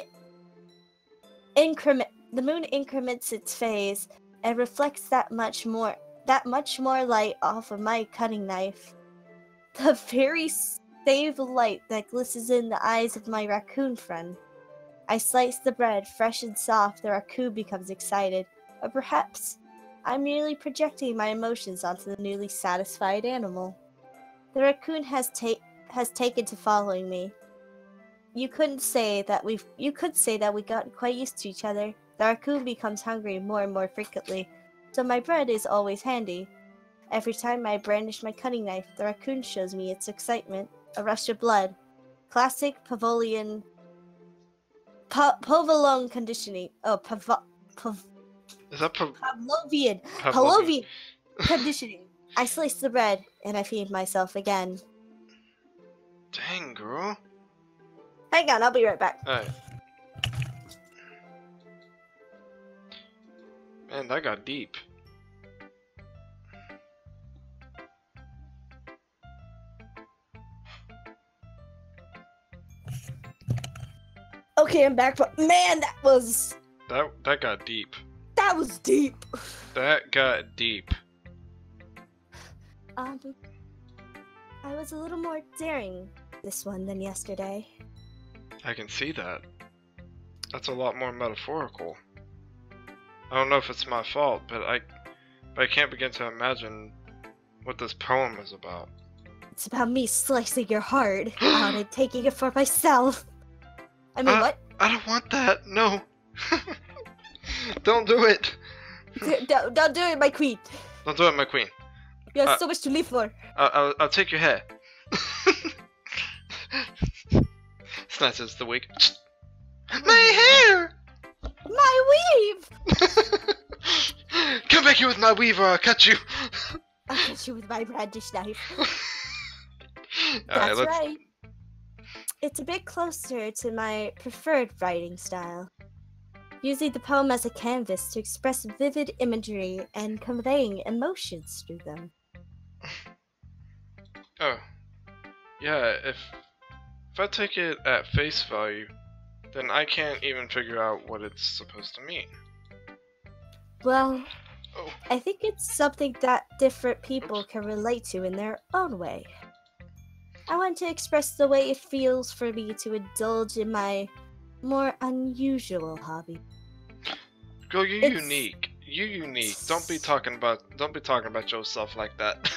increments its phase and reflects that much more light off of my cutting knife. The very same light that glistens in the eyes of my raccoon friend. I slice the bread, fresh and soft. The raccoon becomes excited, or perhaps I'm merely projecting my emotions onto the newly satisfied animal. The raccoon has taken to following me. You could say that we got quite used to each other. The raccoon becomes hungry more and more frequently, so my bread is always handy. Every time I brandish my cutting knife, the raccoon shows me its excitement. A rush of blood. Classic Pavlovian conditioning. Oh, Is that Pavlovian conditioning. I slice the bread, and I feed myself again. Dang, girl. Hang on, I'll be right back. Alright. Man, that got deep. Okay, I'm back, but man, that got deep. That was deep. That got deep. I was a little more daring this one than yesterday. I can see that. That's a lot more metaphorical. I don't know if it's my fault, but I can't begin to imagine what this poem is about. It's about me slicing your heart out and taking it for myself. I mean, what? I don't want that. No. Don't do it. Don't do it, my queen. Don't do it, my queen. You have so much to live for. I'll take your hair. Snatches the wig. My hair! My weave! Come back here with my weave or I'll cut you. I'll cut you with my brandish knife. Alright, That's right. It's a bit closer to my preferred writing style. Using the poem as a canvas to express vivid imagery and conveying emotions through them. Oh. Yeah, if I take it at face value, then I can't even figure out what it's supposed to mean. Well, I think it's something that different people can relate to in their own way. I want to express the way it feels for me to indulge in my more unusual hobby. Girl, you're unique. You're unique. Don't be talking about yourself like that.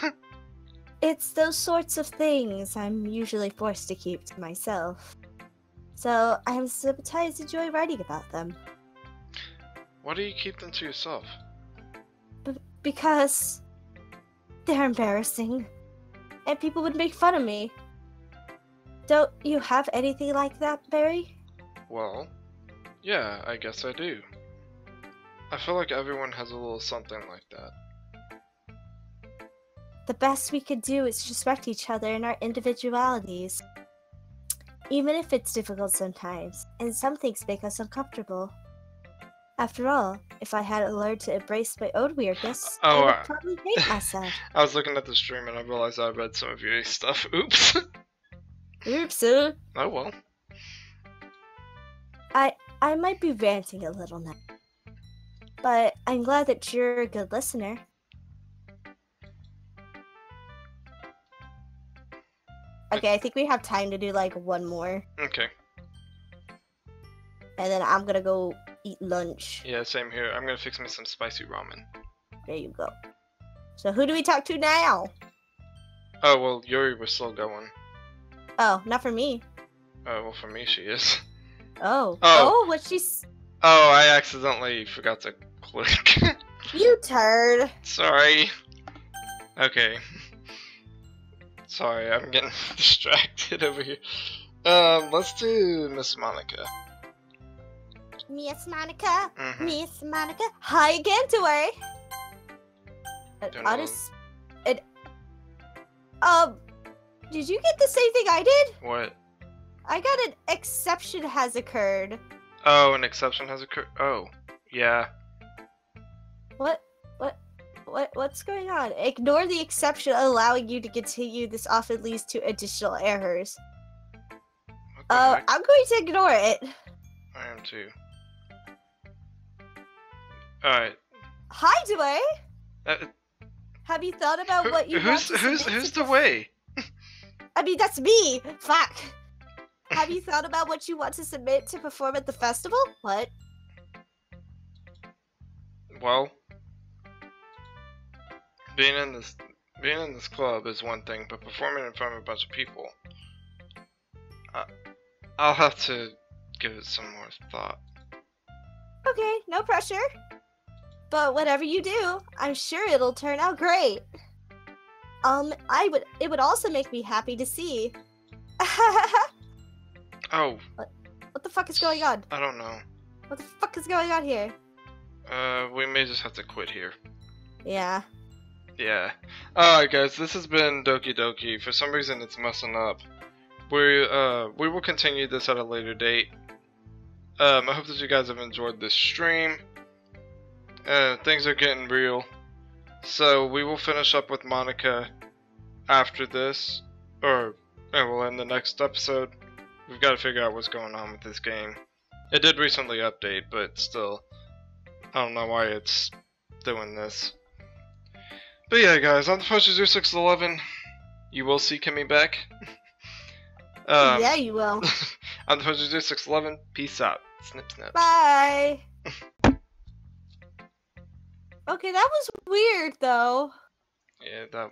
It's those sorts of things I'm usually forced to keep to myself. So I sometimes enjoy writing about them. Why do you keep them to yourself? Because they're embarrassing. And people would make fun of me. Don't you have anything like that, Barry? Well, yeah, I guess I do. I feel like everyone has a little something like that. The best we could do is respect each other and our individualities. Even if it's difficult sometimes, and some things make us uncomfortable. After all, if I hadn't learned to embrace my own weirdness, I would probably hate myself. I was looking at the stream and I realized I read some of your stuff. Oops. Oops. Oh well. I might be ranting a little now. But I'm glad that you're a good listener. Okay, I think we have time to do like one more. Okay. And then I'm gonna go eat lunch. Yeah, same here. I'm gonna fix me some spicy ramen. There you go. So who do we talk to now? Oh, well, Yuri was still going. Oh, not for me. Oh, well, for me she is. Oh, what's she... Oh, I accidentally forgot to click. You turd. Sorry. Okay. Sorry, I'm getting distracted over here. Let's do Miss Monica. Miss Monica. Mhm. Miss Monica. Hi again, Dory. Don't know. Did you get the same thing I did? What? I got an exception has occurred. Oh, an exception has occurred. Oh, yeah. What's going on? Ignore the exception allowing you to continue. This often leads to additional errors. What the heck? I'm going to ignore it. I am too. Alright. Hi, Dwayne. Have you thought about what you want to submit Who's to the way? I mean, that's me. Fuck. Have you thought about what you want to submit to perform at the festival? What? Well, being in this club is one thing, but performing in front of a bunch of people, I'll have to give it some more thought. Okay, no pressure. But whatever you do, I'm sure it'll turn out great. It would also make me happy to see. Oh, What the fuck is going on? I don't know. What the fuck is going on here? We may just have to quit here. Yeah. Yeah. Alright guys, this has been Doki Doki. For some reason it's messing up. We will continue this at a later date. I hope that you guys have enjoyed this stream. Things are getting real. So we will finish up with Monica after this. Or we'll end the next episode. We've got to figure out what's going on with this game. It did recently update, but still, I don't know why it's doing this. But yeah, guys, on the Pushers 0611, you will see Kimmy back. Yeah, you will. On the Pushers 0611, peace out. Snip, snip. Bye. Okay, that was weird, though. Yeah, that.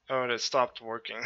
Oh, and it stopped working.